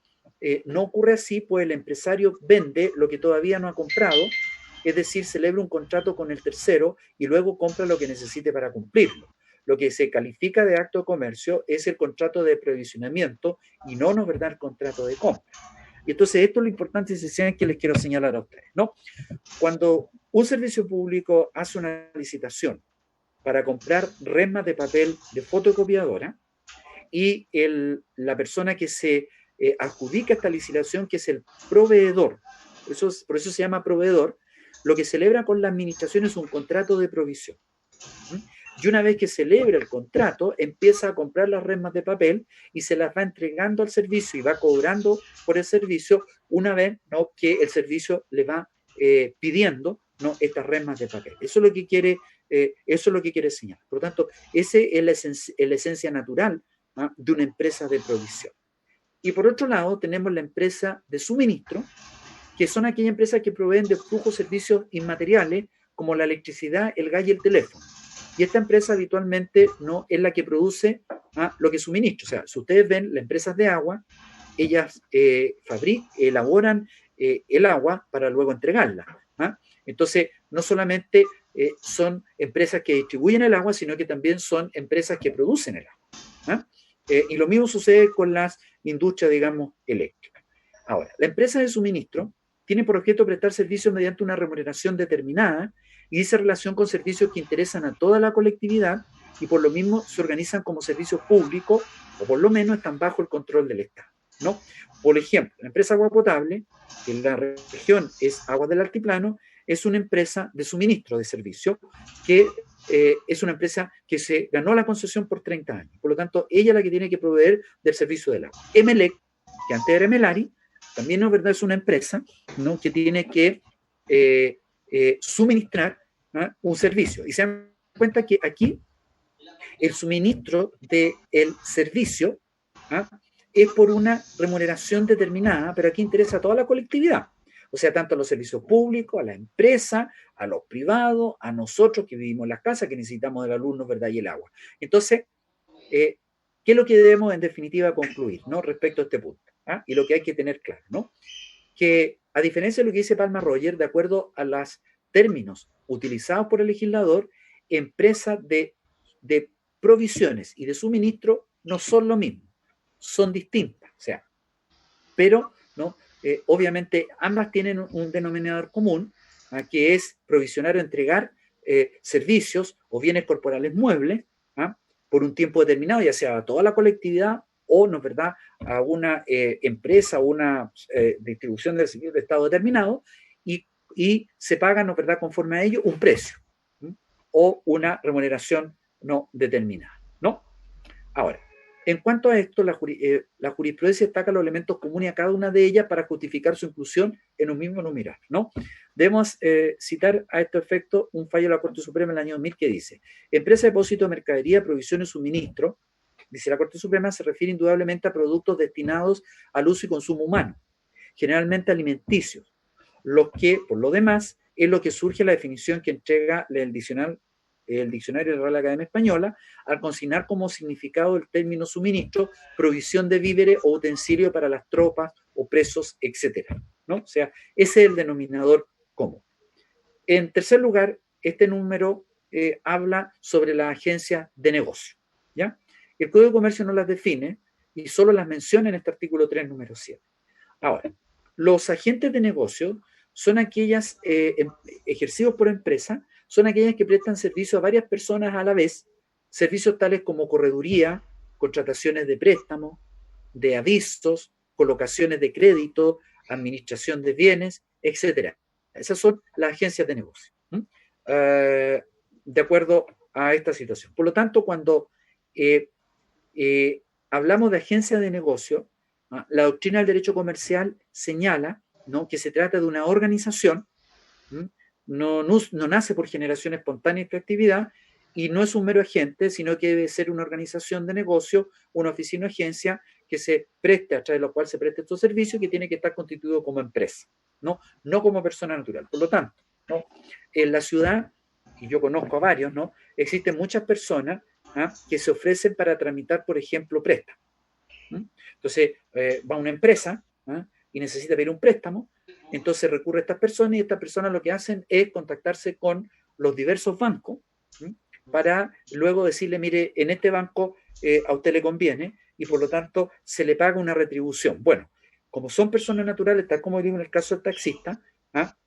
ocurre así, pues el empresario vende lo que todavía no ha comprado, es decir, celebra un contrato con el tercero y luego compra lo que necesite para cumplirlo. Lo que se califica de acto de comercio es el contrato de provisionamiento y no, ¿verdad?, el contrato de compra. Y entonces esto es lo importante y que les quiero señalar a ustedes, ¿no? Cuando un servicio público hace una licitación para comprar resmas de papel de fotocopiadora y la persona que se adjudica esta licitación, que es el proveedor, por eso se llama proveedor, lo que celebra con la administración es un contrato de provisión. Y una vez que celebra el contrato, empieza a comprar las resmas de papel y se las va entregando al servicio y va cobrando por el servicio una vez, ¿no?, que el servicio le va pidiendo, ¿no?, estas resmas de papel. Eso es lo que quiere señalar. Por lo tanto, esa es la esencia natural, ¿no?, de una empresa de provisión. Y por otro lado, tenemos la empresa de suministro, que son aquellas empresas que proveen de flujos servicios inmateriales como la electricidad, el gas y el teléfono. Y esta empresa habitualmente no es la que produce lo que suministra. O sea, si ustedes ven las empresas de agua, ellas elaboran el agua para luego entregarla. Entonces, no solamente son empresas que distribuyen el agua, sino que también son empresas que producen el agua. Y lo mismo sucede con las industrias, digamos, eléctricas. Ahora, la empresa de suministro tiene por objeto prestar servicios mediante una remuneración determinada y dice relación con servicios que interesan a toda la colectividad y por lo mismo se organizan como servicios públicos o por lo menos están bajo el control del Estado, ¿no? Por ejemplo, la empresa Agua Potable, que en la región es Aguas del Altiplano, es una empresa de suministro de servicios que es una empresa que se ganó la concesión por 30 años. Por lo tanto, ella es la que tiene que proveer del servicio del agua. Emelec, que antes era Emelari, también es verdad, es una empresa, ¿no?, que tiene que suministrar, ¿no?, un servicio. Y se dan cuenta que aquí el suministro del servicio es por una remuneración determinada, pero aquí interesa a toda la colectividad. O sea, tanto a los servicios públicos, a la empresa, a los privados, a nosotros que vivimos en las casas, que necesitamos la luz, ¿verdad?, y el agua. Entonces, ¿qué es lo que debemos en definitiva concluir, ¿no?, respecto a este punto? Y lo que hay que tener claro, ¿no?, que a diferencia de lo que dice Palma Roger, de acuerdo a los términos utilizados por el legislador, empresas de provisiones y de suministro no son lo mismo, son distintas, o sea, pero ¿no? Obviamente ambas tienen un denominador común, que es provisionar o entregar servicios o bienes corporales muebles por un tiempo determinado, ya sea a toda la colectividad o, ¿no es verdad?, a una empresa o una distribución del servicio de Estado determinado, y se paga, ¿no es verdad?, conforme a ello un precio o una remuneración no determinada, ¿no? Ahora, en cuanto a esto, la jurisprudencia destaca los elementos comunes a cada una de ellas para justificar su inclusión en un mismo numeral, ¿no? Debemos citar a este efecto un fallo de la Corte Suprema en el año 2000 que dice: empresa, depósito, mercadería, provisión y suministro, dice la Corte Suprema, se refiere indudablemente a productos destinados al uso y consumo humano, generalmente alimenticios, los que, por lo demás, es lo que surge la definición que entrega el diccionario de la Real Academia Española al consignar como significado el término suministro, provisión de víveres o utensilio para las tropas o presos, etcétera, ¿no? O sea, ese es el denominador común. En tercer lugar, este número habla sobre las agencias de negocio, ¿ya? El Código de Comercio no las define y solo las menciona en este artículo 3, número 7. Ahora, los agentes de negocio son aquellas ejercidos por empresa, son aquellas que prestan servicio a varias personas a la vez, servicios tales como correduría, contrataciones de préstamos, de avisos, colocaciones de crédito, administración de bienes, etcétera. Esas son las agencias de negocio, de acuerdo a esta situación. Por lo tanto, cuando hablamos de agencia de negocio, la doctrina del derecho comercial señala ¿no? Que se trata de una organización, no nace por generación espontánea y creatividad, y no es un mero agente, sino que debe ser una organización de negocio, una oficina o agencia que se preste, a través de la cual se preste estos servicios, que tiene que estar constituido como empresa, no como persona natural. Por lo tanto, ¿no? En la ciudad, y yo conozco a varios, ¿no? Existen muchas personas que se ofrecen para tramitar, por ejemplo, préstamos. Entonces, va una empresa y necesita pedir un préstamo, entonces recurre a estas personas y estas personas lo que hacen es contactarse con los diversos bancos para luego decirle, mire, en este banco a usted le conviene y por lo tanto se le paga una retribución. Bueno, como son personas naturales, tal como digo en el caso del taxista,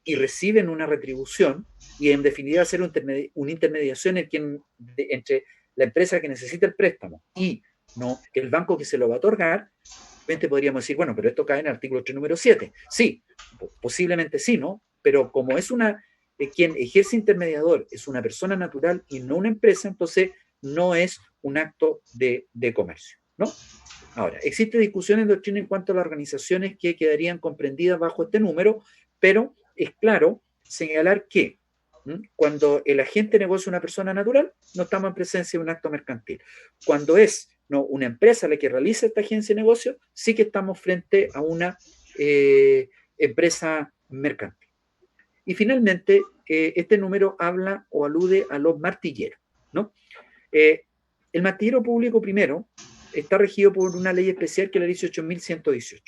y reciben una retribución y en definitiva hacer una intermediación entre la empresa que necesita el préstamo y no el banco que se lo va a otorgar, podríamos decir, bueno, pero esto cae en el artículo 3, número 7. Sí, posiblemente sí, ¿no? Pero como es quien ejerce intermediador es una persona natural y no una empresa, entonces no es un acto de comercio, ¿no? Ahora, existe discusión en doctrina en cuanto a las organizaciones que quedarían comprendidas bajo este número, pero es claro señalar que cuando el agente negocia una persona natural, no estamos en presencia de un acto mercantil. Cuando es una empresa la que realiza esta agencia de negocio, sí que estamos frente a una empresa mercantil. Y finalmente, este número habla o alude a los martilleros, ¿no? El martillero público primero está regido por una ley especial que es la ley 18.118.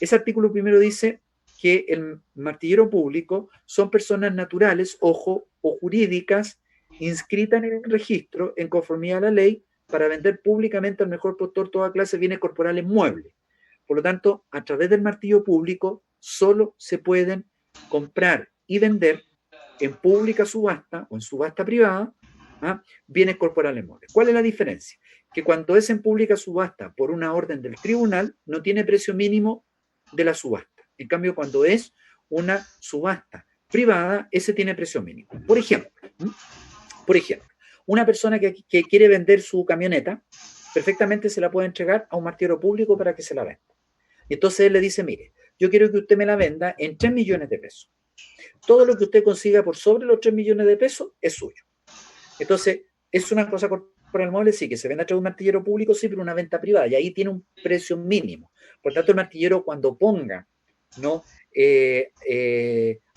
Ese artículo primero dice que el martillero público son personas naturales, ojo, o jurídicas, inscritas en el registro en conformidad a la ley para vender públicamente al mejor postor toda clase de bienes corporales muebles. Por lo tanto, a través del martillo público solo se pueden comprar y vender en pública subasta o en subasta privada bienes corporales muebles. ¿Cuál es la diferencia? Que cuando es en pública subasta por una orden del tribunal, no tiene precio mínimo de la subasta. En cambio, cuando es una subasta privada, ese tiene precio mínimo. Por ejemplo, una persona que quiere vender su camioneta, perfectamente se la puede entregar a un martillero público para que se la venda. Entonces él le dice, mire, yo quiero que usted me la venda en 3 millones de pesos. Todo lo que usted consiga por sobre los 3 millones de pesos es suyo. Entonces, ¿es una cosa corporal mueble? Sí, que se vende a través de un martillero público, sí, pero una venta privada, y ahí tiene un precio mínimo. Por tanto, el martillero cuando ponga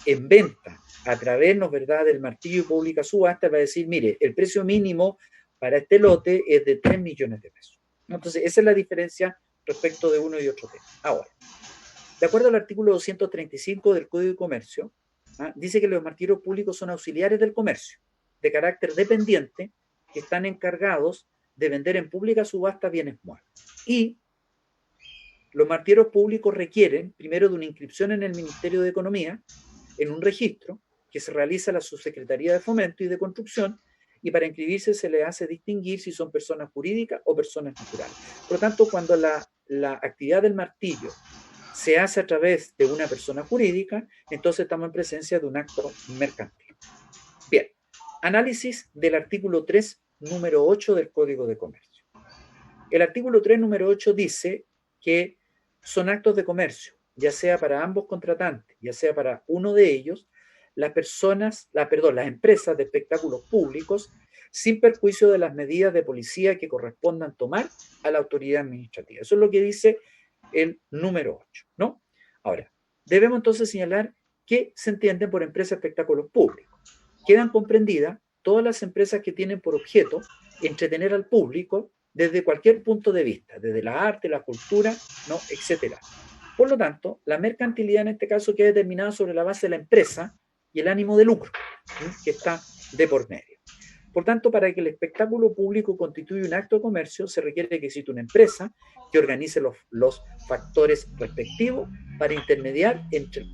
en venta a través, ¿no, verdad?, del martillo pública subasta, va a decir, mire, el precio mínimo para este lote es de 3 millones de pesos. Entonces, esa es la diferencia respecto de uno y otro tema. Ahora, de acuerdo al artículo 235 del Código de Comercio, dice que los martilleros públicos son auxiliares del comercio, de carácter dependiente, que están encargados de vender en pública subasta bienes muebles. Y los martilleros públicos requieren, primero, de una inscripción en el Ministerio de Economía, en un registro que se realiza a la Subsecretaría de Fomento y de Construcción, y para inscribirse se le hace distinguir si son personas jurídicas o personas naturales. Por lo tanto, cuando la actividad del martillo se hace a través de una persona jurídica, entonces estamos en presencia de un acto mercantil. Bien, análisis del artículo 3, número 8 del Código de Comercio. El artículo 3, número 8 dice que son actos de comercio, ya sea para ambos contratantes, ya sea para uno de ellos, las empresas de espectáculos públicos, sin perjuicio de las medidas de policía que correspondan tomar a la autoridad administrativa. Eso es lo que dice el número 8, ¿no? Ahora, debemos entonces señalar qué se entiende por empresa de espectáculos públicos. Quedan comprendidas todas las empresas que tienen por objeto entretener al público desde cualquier punto de vista, desde la arte, la cultura, ¿no?, etcétera. Por lo tanto, la mercantilidad en este caso queda determinada sobre la base de la empresa y el ánimo de lucro, que está de por medio. Por tanto, para que el espectáculo público constituya un acto de comercio, se requiere que exista una empresa que organice los factores respectivos para intermediar entre,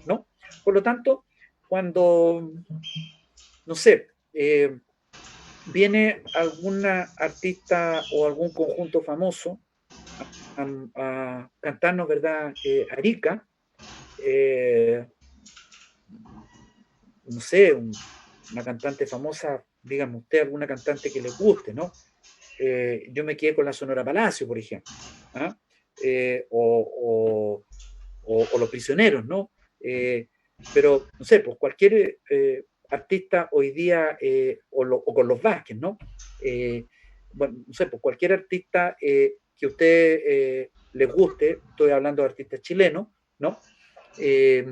¿no? Por lo tanto, cuando, no sé, viene alguna artista o algún conjunto famoso a cantarnos, ¿verdad?, Arica, no sé, una cantante famosa, dígame usted alguna cantante que le guste, ¿no? Yo me quedé con la Sonora Palacio, por ejemplo, o o los prisioneros, ¿no? Pero, no sé, pues cualquier artista hoy día, o con los Vázquez, ¿no? Bueno, no sé, pues cualquier artista que a usted les guste, estoy hablando de artistas chilenos, ¿no? Eh,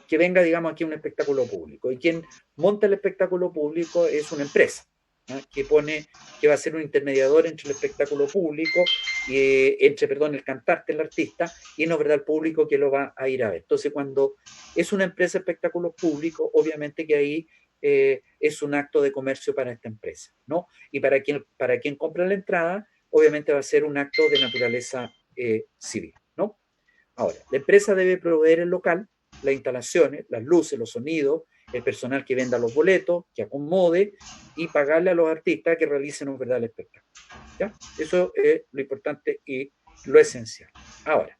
que venga, digamos, aquí a un espectáculo público. Y quien monta el espectáculo público es una empresa, ¿no? Que va a ser un intermediador entre el espectáculo público, perdón, el cantante, el artista, y no, ¿verdad?, el público que lo va a ir a ver. Entonces, cuando es una empresa de espectáculos públicos, obviamente que ahí es un acto de comercio para esta empresa, ¿no? Y para quien compra la entrada, obviamente va a ser un acto de naturaleza civil, ¿no? Ahora, la empresa debe proveer el local, las instalaciones, las luces, los sonidos, el personal que venda los boletos, que acomode y pagarle a los artistas que realicen un verdadero espectáculo. ¿Ya? Eso es lo importante y lo esencial. Ahora,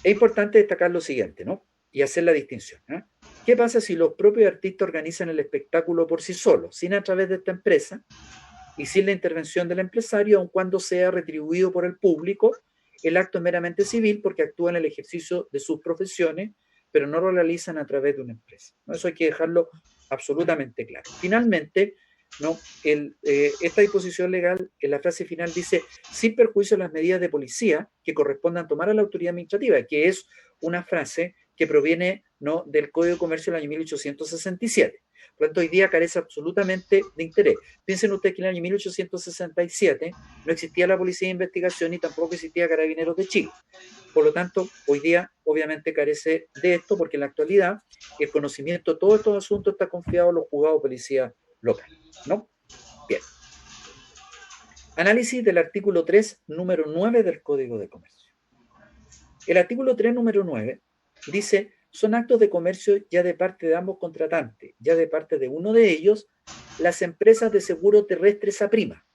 es importante destacar lo siguiente, ¿no? Y hacer la distinción. ¿Eh? ¿Qué pasa si los propios artistas organizan el espectáculo por sí solos, sin a través de esta empresa y sin la intervención del empresario, aun cuando sea retribuido por el público? El acto es meramente civil porque actúan en el ejercicio de sus profesiones, pero no lo realizan a través de una empresa, ¿no? Eso hay que dejarlo absolutamente claro. Finalmente, ¿no? Esta disposición legal, en la frase final dice, sin perjuicio de las medidas de policía que correspondan tomar a la autoridad administrativa, que es una frase que proviene, ¿no?, del Código de Comercio del año 1867. Por lo tanto, hoy día carece absolutamente de interés. Piensen ustedes que en el año 1867 no existía la Policía de Investigación y tampoco existía Carabineros de Chile. Por lo tanto, hoy día obviamente carece de esto porque en la actualidad el conocimiento de todos estos asuntos está confiado a los juzgados de policía local, ¿no? Bien. Análisis del artículo 3, número 9 del Código de Comercio. El artículo 3, número 9, dice, son actos de comercio ya de parte de ambos contratantes, ya de parte de uno de ellos, las empresas de seguro terrestre SAPRIMA,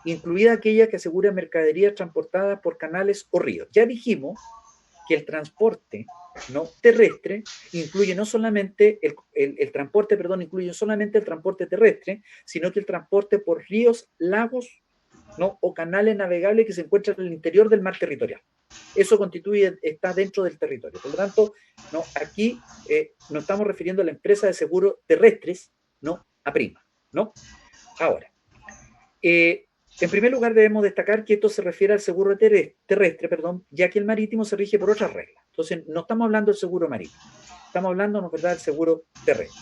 incluida aquella que asegura mercaderías transportadas por canales o ríos. Ya dijimos que el transporte, ¿no?, terrestre incluye no solamente el transporte, perdón, incluye no solamente el transporte terrestre, sino que el transporte por ríos, lagos, ¿no?, o canales navegables que se encuentran en el interior del mar territorial. Eso está dentro del territorio. Por lo tanto, ¿no?, aquí nos estamos refiriendo a la empresa de seguros terrestres, ¿no?, a prima, ¿no? Ahora, en primer lugar debemos destacar que esto se refiere al seguro terrestre, perdón, ya que el marítimo se rige por otras reglas. Entonces, no estamos hablando del seguro marítimo, estamos hablando, ¿no, verdad?, del seguro terrestre.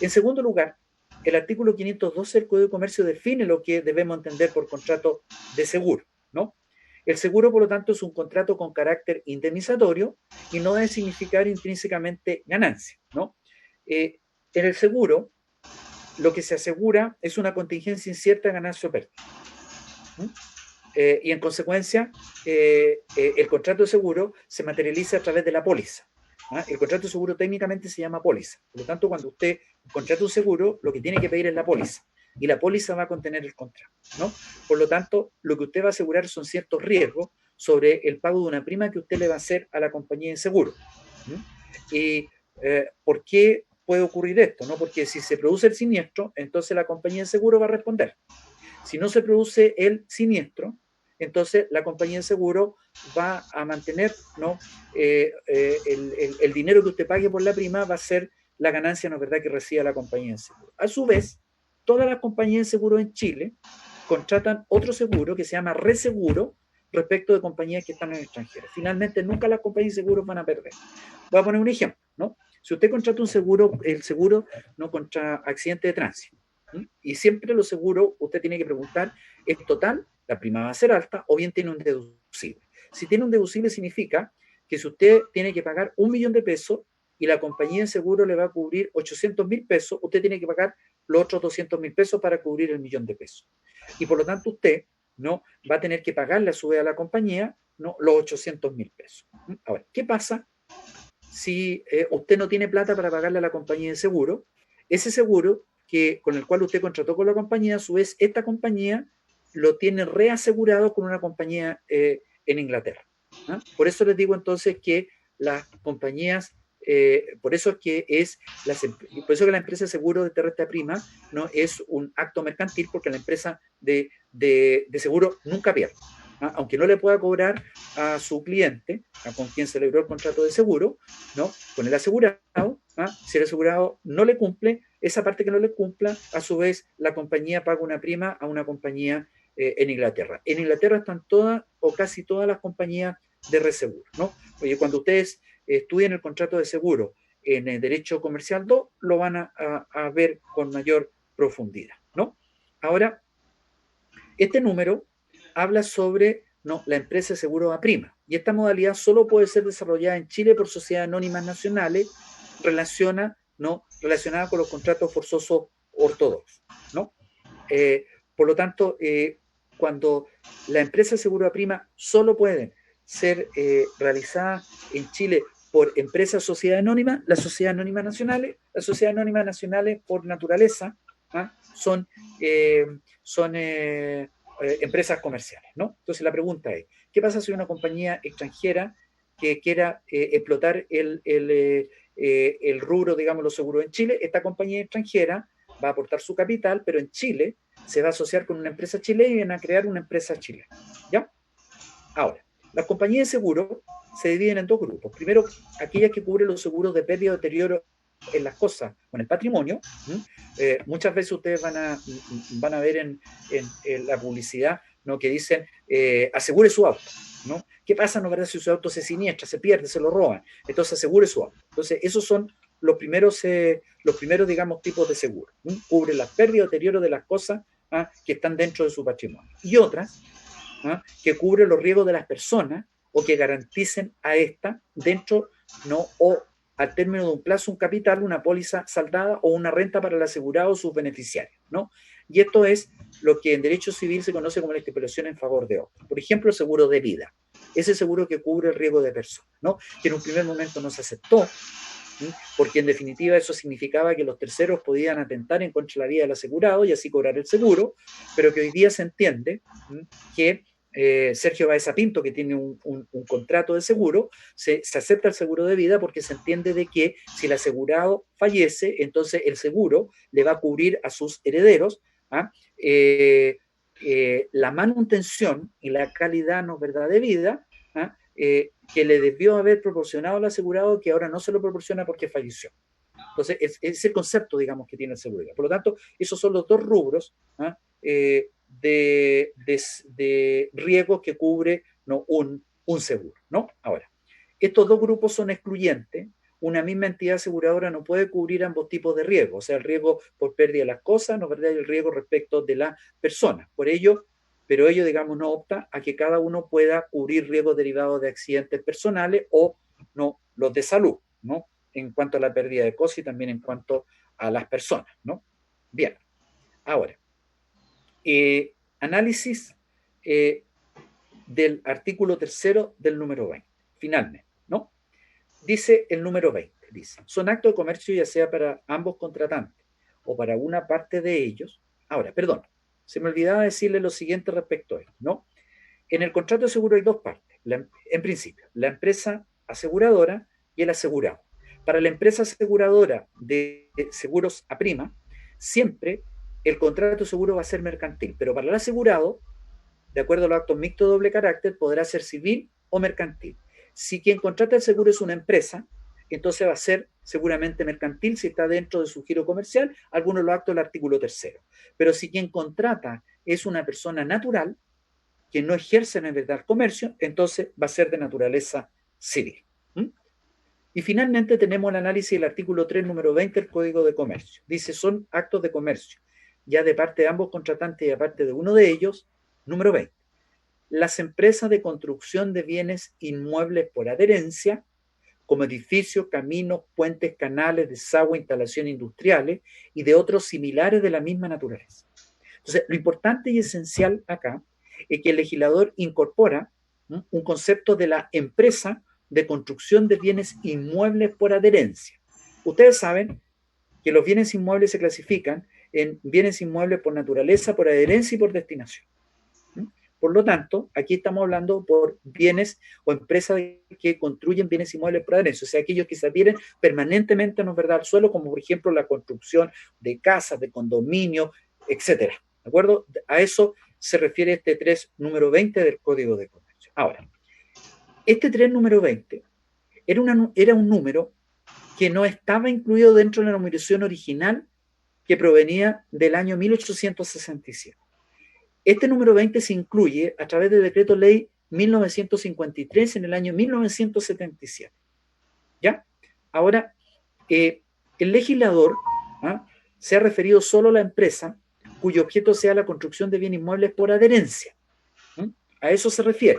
En segundo lugar, el artículo 512 del Código de Comercio define lo que debemos entender por contrato de seguro, ¿no? El seguro, por lo tanto, es un contrato con carácter indemnizatorio y no debe significar intrínsecamente ganancia, ¿no? En el seguro, lo que se asegura es una contingencia incierta, ganancia o pérdida. Y en consecuencia, el contrato de seguro se materializa a través de la póliza. El contrato de seguro técnicamente se llama póliza. Por lo tanto, cuando usted contrata un seguro, lo que tiene que pedir es la póliza. Y la póliza va a contener el contrato, ¿no? Por lo tanto, lo que usted va a asegurar son ciertos riesgos sobre el pago de una prima que usted le va a hacer a la compañía de seguro. ¿Y por qué puede ocurrir esto? ¿No? Porque si se produce el siniestro, entonces la compañía de seguro va a responder. Si no se produce el siniestro, entonces la compañía de seguro va a mantener, ¿no?, el dinero que usted pague por la prima va a ser la ganancia, ¿no es verdad?, que reciba la compañía de seguro. A su vez, todas las compañías de seguro en Chile contratan otro seguro que se llama reseguro respecto de compañías que están en el extranjero. Finalmente, nunca las compañías de seguros van a perder. Voy a poner un ejemplo, ¿no? Si usted contrata un seguro, el seguro, ¿no?, contra accidente de tránsito, y siempre los seguros, usted tiene que preguntar, ¿es total? La prima va a ser alta, o bien tiene un deducible. Si tiene un deducible significa que si usted tiene que pagar 1.000.000 de pesos y la compañía de seguro le va a cubrir 800.000 pesos, usted tiene que pagar los otros 200.000 pesos para cubrir el 1.000.000 de pesos. Y por lo tanto usted, ¿no?, va a tener que pagarle a su vez a la compañía, ¿no?, los 800.000 pesos. Ahora, ¿qué pasa si usted no tiene plata para pagarle a la compañía de seguro? Ese seguro con el cual usted contrató con la compañía, a su vez, esta compañía lo tiene reasegurado con una compañía en Inglaterra. ¿Ah? Por eso les digo entonces que las compañías, por eso que la empresa de seguro de terrestre prima no es un acto mercantil, porque la empresa de seguro nunca pierde. aunque no le pueda cobrar a su cliente, con quien celebró el contrato de seguro, ¿no? Con el asegurado, si el asegurado no le cumple, esa parte que no le cumpla, a su vez, la compañía paga una prima a una compañía en Inglaterra. En Inglaterra están todas o casi todas las compañías de reseguro, ¿no? Oye, cuando ustedes estudian el contrato de seguro en el Derecho Comercial 2, lo van a ver con mayor profundidad, ¿no? Ahora, este número habla sobre la empresa de seguro a prima, y esta modalidad solo puede ser desarrollada en Chile por sociedades anónimas nacionales relacionada con los contratos forzosos ortodoxos, ¿no? Por lo tanto, cuando la empresa de seguro a prima solo pueden ser realizadas en Chile por empresas sociedades anónimas, las sociedades anónimas nacionales por naturaleza son empresas comerciales, ¿no? Entonces la pregunta es, ¿qué pasa si una compañía extranjera que quiera explotar el rubro, digamos, los seguros en Chile? Esta compañía extranjera va a aportar su capital, pero en Chile se va a asociar con una empresa chilena y van a crear una empresa chilena, ¿ya? Ahora, las compañías de seguro se dividen en dos grupos. Primero, aquellas que cubren los seguros de pérdida o deterioro en las cosas o en el patrimonio. Muchas veces ustedes van a ver en la publicidad, ¿no?, que dicen asegure su auto, ¿no? ¿Qué pasa, no, verdad, si su auto se siniestra, se pierde, se lo roban? Entonces asegure su auto. Entonces esos son los primeros, digamos, tipos de seguro. Cubre las pérdidas o deterioro de las cosas que están dentro de su patrimonio. Y otras que cubren los riesgos de las personas o que garanticen a esta dentro, ¿no?, o al término de un plazo, un capital, una póliza saldada o una renta para el asegurado o sus beneficiarios, ¿no? Y esto es lo que en derecho civil se conoce como la estipulación en favor de otros. Por ejemplo, el seguro de vida. Ese seguro que cubre el riesgo de personas, ¿no? Que en un primer momento no se aceptó, porque en definitiva eso significaba que los terceros podían atentar en contra de la vida del asegurado y así cobrar el seguro, pero que hoy día se entiende que Sergio Baeza Pinto, que tiene un contrato de seguro, se acepta el seguro de vida porque se entiende de que si el asegurado fallece, entonces el seguro le va a cubrir a sus herederos la manutención y la calidad, ¿no, verdad?, de vida que le debió haber proporcionado al asegurado, que ahora no se lo proporciona porque falleció. Entonces, es el concepto, digamos, que tiene el seguro. Por lo tanto, esos son los dos rubros de riesgos que cubre, ¿no?, un seguro, ¿no? Ahora, estos dos grupos son excluyentes. Una misma entidad aseguradora no puede cubrir ambos tipos de riesgos, o sea, el riesgo por pérdida de las cosas, no, verdad, y el riesgo respecto de la persona. Pero ello, digamos, no opta a que cada uno pueda cubrir riesgos derivados de accidentes personales o no los de salud, ¿no?, en cuanto a la pérdida de cosas y también en cuanto a las personas, ¿no? Bien, ahora, análisis del artículo 3 del número 20, finalmente, ¿no? Dice el número 20, dice, son actos de comercio ya sea para ambos contratantes o para una parte de ellos. Ahora, perdón, se me olvidaba decirle lo siguiente respecto a esto, ¿no? En el contrato de seguro hay dos partes, en principio, la empresa aseguradora y el asegurado. Para la empresa aseguradora de seguros a prima, siempre el contrato de seguro va a ser mercantil, pero para el asegurado, de acuerdo a los actos mixtos de doble carácter, podrá ser civil o mercantil. Si quien contrata el seguro es una empresa, entonces va a ser seguramente mercantil si está dentro de su giro comercial, algunos de los actos del artículo 3. Pero si quien contrata es una persona natural, que no ejerce en verdad el comercio, entonces va a ser de naturaleza civil. Y finalmente tenemos el análisis del artículo 3, número 20 del Código de Comercio. Dice, son actos de comercio, ya de parte de ambos contratantes y de parte de uno de ellos. Número 20. Las empresas de construcción de bienes inmuebles por adherencia, como edificios, caminos, puentes, canales, desagüe, instalaciones industriales y de otros similares de la misma naturaleza. Entonces, lo importante y esencial acá es que el legislador incorpora un concepto de la empresa de construcción de bienes inmuebles por adherencia. Ustedes saben que los bienes inmuebles se clasifican en bienes inmuebles por naturaleza, por adherencia y por destinación. Por lo tanto, aquí estamos hablando por bienes o empresas que construyen bienes inmuebles por adherencia, o sea, aquellos que se adhieren permanentemente, ¿no es verdad?, al suelo, como por ejemplo la construcción de casas, de condominios, etcétera. ¿De acuerdo? A eso se refiere a este 3 número 20 del Código de Comercio. Ahora, este 3 número 20 era un número que no estaba incluido dentro de la numeración original que provenía del año 1867. Este número 20 se incluye a través del decreto ley 1953 en el año 1977. ¿Ya? Ahora, el legislador se ha referido solo a la empresa cuyo objeto sea la construcción de bienes inmuebles por adherencia. A eso se refiere.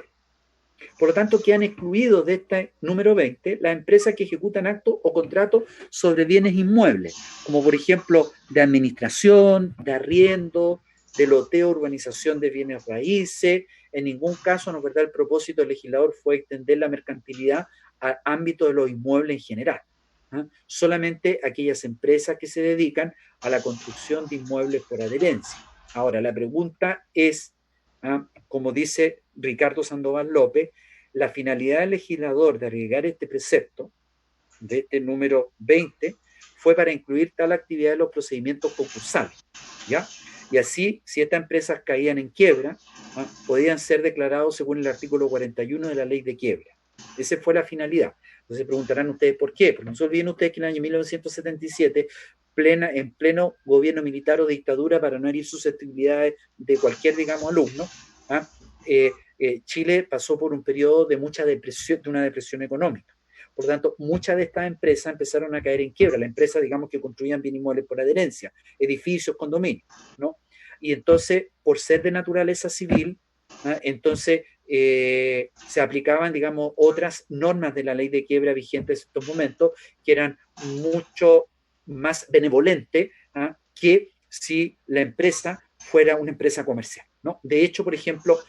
Por lo tanto, quedan excluidos de este número 20 las empresas que ejecutan actos o contratos sobre bienes inmuebles, como por ejemplo de administración, de arriendo, de loteo, urbanización de bienes raíces. En ningún caso, ¿no es verdad?, el propósito del legislador fue extender la mercantilidad al ámbito de los inmuebles en general. Solamente aquellas empresas que se dedican a la construcción de inmuebles por adherencia. Ahora, la pregunta es, como dice Ricardo Sandoval López, la finalidad del legislador de agregar este precepto, de este número 20, fue para incluir tal actividad en los procedimientos concursales, ¿ya? Y así, si estas empresas caían en quiebra, podían ser declarados según el artículo 41 de la ley de quiebra. Esa fue la finalidad. Entonces preguntarán ustedes por qué. Pues no se olviden ustedes que en el año 1977, en pleno gobierno militar o dictadura, para no herir susceptibilidades de cualquier, digamos, alumno, Chile pasó por un periodo de mucha depresión, de una depresión económica. Por lo tanto, muchas de estas empresas empezaron a caer en quiebra. Las empresas, digamos, que construían bienes inmuebles por adherencia, edificios, condominios, ¿no? Y entonces, por ser de naturaleza civil, entonces se aplicaban, digamos, otras normas de la ley de quiebra vigentes en estos momentos, que eran mucho más benevolentes que si la empresa fuera una empresa comercial, ¿no? De hecho, por ejemplo,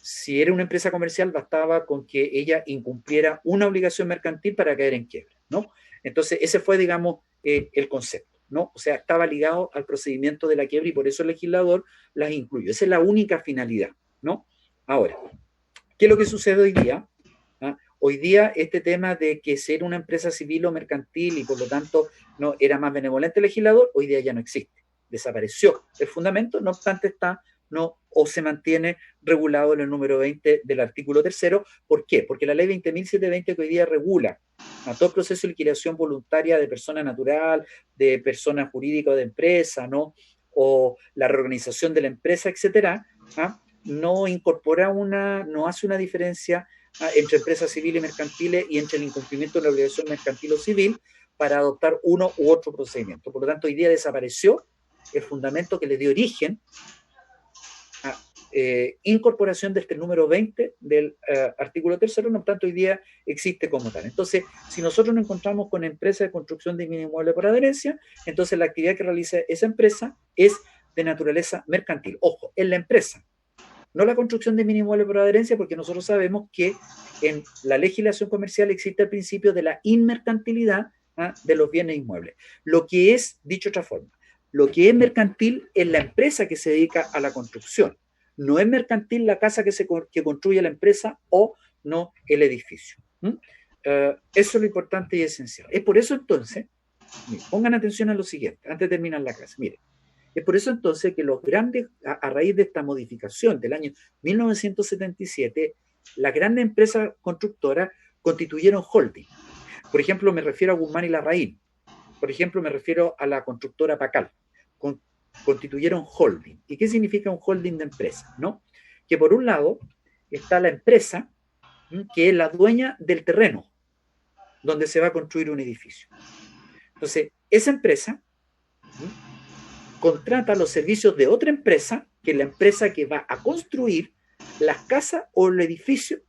si era una empresa comercial, bastaba con que ella incumpliera una obligación mercantil para caer en quiebra, ¿no? Entonces, ese fue, digamos, el concepto, ¿no? O sea, estaba ligado al procedimiento de la quiebra y por eso el legislador las incluyó. Esa es la única finalidad, ¿no? Ahora, ¿qué es lo que sucede hoy día? Hoy día este tema de que ser una empresa civil o mercantil y por lo tanto no era más benevolente el legislador, hoy día ya no existe, desapareció el fundamento, no obstante está o se mantiene regulado en el número 20 del artículo 3. ¿Por qué? Porque la ley 20.720 que hoy día regula a todo proceso de liquidación voluntaria de persona natural, de persona jurídica o de empresa, ¿no? O la reorganización de la empresa, etcétera, no incorpora no hace una diferencia entre empresas civiles y mercantiles y entre el incumplimiento de la obligación mercantil o civil para adoptar uno u otro procedimiento. Por lo tanto, hoy día desapareció el fundamento que le dio origen a incorporación de este número 20 del artículo 3, no obstante hoy día existe como tal. Entonces, si nosotros nos encontramos con empresas de construcción de bienes inmuebles por adherencia, entonces la actividad que realiza esa empresa es de naturaleza mercantil. Ojo, en la empresa, no la construcción de bienes inmuebles por adherencia, porque nosotros sabemos que en la legislación comercial existe el principio de la inmercantilidad de los bienes inmuebles. Lo que es, dicho de otra forma, lo que es mercantil es la empresa que se dedica a la construcción. No es mercantil la casa que construye la empresa o no el edificio. Eso es lo importante y esencial. Es por eso entonces, pongan atención a lo siguiente, antes de terminar la clase. Miren, es por eso entonces que los grandes, a raíz de esta modificación del año 1977, las grandes empresas constructoras constituyeron holding. Por ejemplo, me refiero a Guzmán y Larraín. Por ejemplo, me refiero a la constructora Pacal. Constituyeron holding. ¿Y qué significa un holding de empresa? ¿No? Que por un lado está la empresa, que es la dueña del terreno donde se va a construir un edificio. Entonces, esa empresa contrata los servicios de otra empresa, que es la empresa que va a construir las casas o el edificio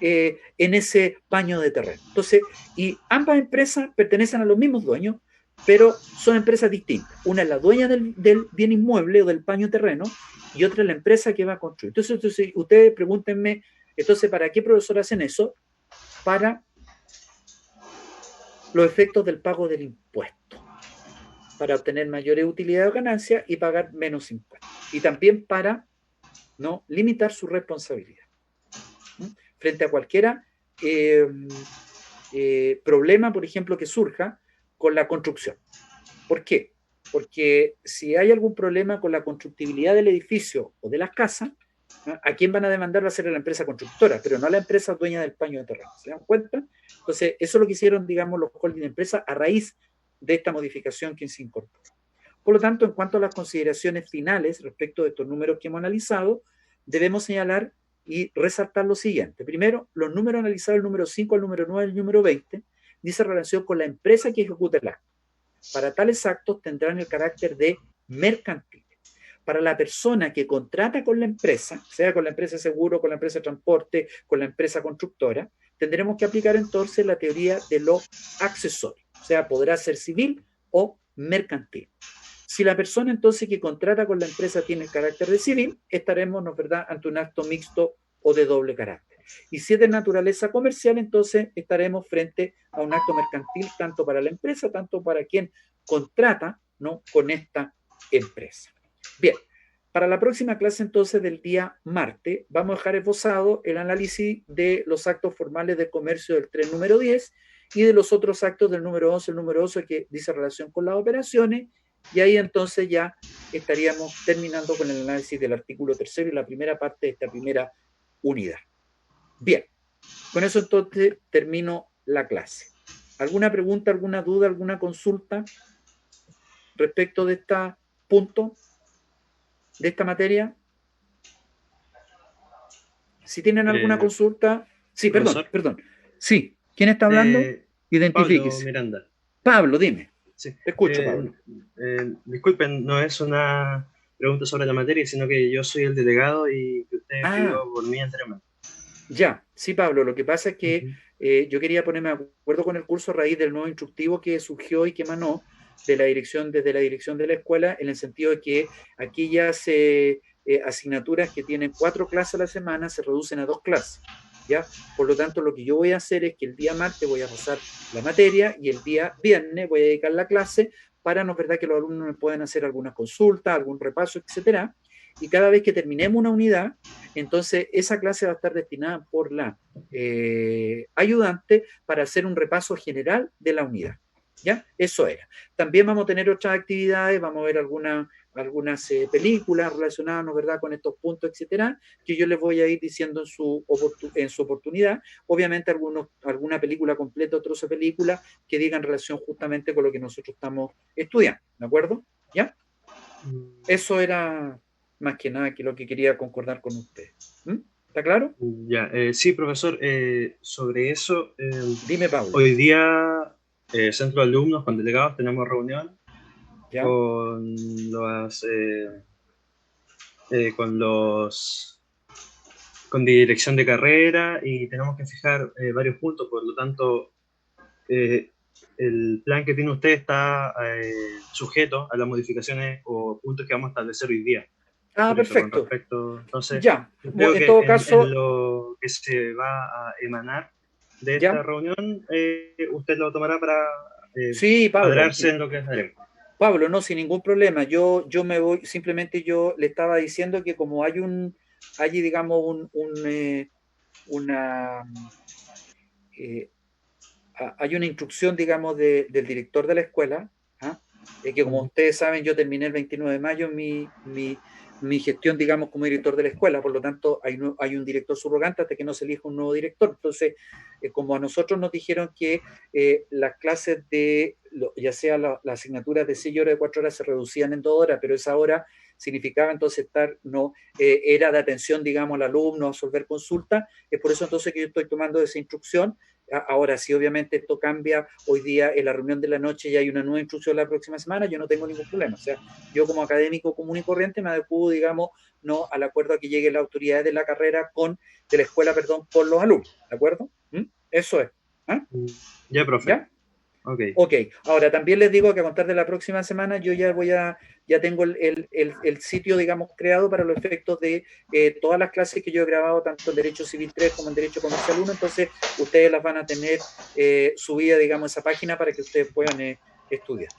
en ese paño de terreno. Entonces, y ambas empresas pertenecen a los mismos dueños, pero son empresas distintas. Una es la dueña del bien inmueble o del paño de terreno y otra es la empresa que va a construir. Entonces ustedes pregúntenme, entonces, ¿para qué, profesor, hacen eso? Para los efectos del pago del impuesto, para obtener mayores utilidades o ganancias y pagar menos impuestos. Y también para no limitar su responsabilidad frente a cualquier problema, por ejemplo, que surja con la construcción. ¿Por qué? porque si hay algún problema con la constructibilidad del edificio o de las casas, ¿no? ¿A quién van a demandar? Va a ser a la empresa constructora, pero no a la empresa dueña del paño de terreno. ¿Se dan cuenta? Entonces, eso es lo que hicieron, digamos, los holding de empresas a raíz de esta modificación que se incorporó. Por lo tanto, en cuanto a las consideraciones finales respecto de estos números que hemos analizado, debemos señalar y resaltar lo siguiente. Primero, los números analizados, el número 5, el número 9, el número 20, dice relación con la empresa que ejecuta el acto. Para tales actos tendrán el carácter de mercantil. Para la persona que contrata con la empresa, sea con la empresa de seguro, con la empresa de transporte, con la empresa constructora, tendremos que aplicar entonces la teoría de lo accesorio, o sea, podrá ser civil o mercantil. Si la persona entonces que contrata con la empresa tiene el carácter de civil, estaremos, ¿no es verdad?, ante un acto mixto o de doble carácter. Y si es de naturaleza comercial, entonces estaremos frente a un acto mercantil tanto para la empresa, tanto para quien contrata, ¿no?, con esta empresa. Bien, para la próxima clase entonces del día martes vamos a dejar esbozado el análisis de los actos formales del comercio del tren número 10 y de los otros actos del número 11, el número 12 que dice relación con las operaciones, y ahí entonces ya estaríamos terminando con el análisis del artículo 3 y la primera parte de esta primera unidad. Bien, con eso entonces termino la clase. ¿Alguna pregunta, alguna duda, alguna consulta respecto de este punto, de esta materia? Si tienen alguna consulta... Sí, profesor. perdón. Sí, ¿quién está hablando? Identifíquese. Pablo Miranda. Pablo, dime. Sí. Te escucho, Pablo. Disculpen, no es una pregunta sobre la materia, sino que yo soy el delegado y que usted pidió por mí anteriormente. Ya, sí, Pablo, lo que pasa es que yo quería ponerme de acuerdo con el curso a raíz del nuevo instructivo que surgió y que emanó de la dirección, desde la dirección de la escuela, en el sentido de que aquellas asignaturas que tienen 4 clases a la semana se reducen a 2 clases, ¿ya? Por lo tanto, lo que yo voy a hacer es que el día martes voy a pasar la materia y el día viernes voy a dedicar la clase para, ¿no es verdad?, que los alumnos me puedan hacer algunas consultas, algún repaso, etcétera. Y cada vez que terminemos una unidad, entonces esa clase va a estar destinada por la ayudante para hacer un repaso general de la unidad. ¿Ya? Eso era. También vamos a tener otras actividades, vamos a ver algunas películas relacionadas, ¿no es verdad?, con estos puntos, etcétera, que yo les voy a ir diciendo en su oportunidad. Obviamente alguna película completa, otra película que digan relación justamente con lo que nosotros estamos estudiando, ¿de acuerdo? ¿Ya? Eso era más que nada que lo que quería concordar con ustedes. ¿Está claro? Ya, sí, profesor, sobre eso, dime, Pablo. Hoy día, Centro de Alumnos con delegados tenemos reunión ¿ya? con dirección de carrera y tenemos que fijar varios puntos, por lo tanto, el plan que tiene usted está sujeto a las modificaciones o puntos que vamos a establecer hoy día. Perfecto. Entonces, ya, creo en todo caso, en lo que se va a emanar de esta reunión, usted lo tomará para sí, Pablo, cuadrarse en lo que haremos. Pablo, no, sin ningún problema. Yo me voy, simplemente yo le estaba diciendo que como hay digamos, hay una instrucción, digamos, del director de la escuela, que como ustedes saben, yo terminé el 29 de mayo mi gestión, digamos, como director de la escuela, por lo tanto hay un director subrogante hasta que no se elija un nuevo director. Entonces, como a nosotros nos dijeron que las clases ya sea las asignaturas de 6 horas, de 4 horas se reducían en 2 horas, pero esa hora significaba entonces era de atención, digamos, al alumno, a resolver consultas, es por eso entonces que yo estoy tomando esa instrucción. Ahora, si obviamente esto cambia hoy día en la reunión de la noche y hay una nueva instrucción la próxima semana, yo no tengo ningún problema. O sea, yo como académico común y corriente me adecuo, digamos, no al acuerdo a que llegue la autoridad de la carrera de la escuela, perdón, con los alumnos. ¿De acuerdo? Eso es. Ya, profe. ¿Ya? Ok, ahora también les digo que a contar de la próxima semana yo ya tengo el sitio, digamos, creado para los efectos de todas las clases que yo he grabado, tanto en Derecho Civil 3 como en Derecho Comercial 1, entonces ustedes las van a tener subida, digamos, esa página para que ustedes puedan estudiar.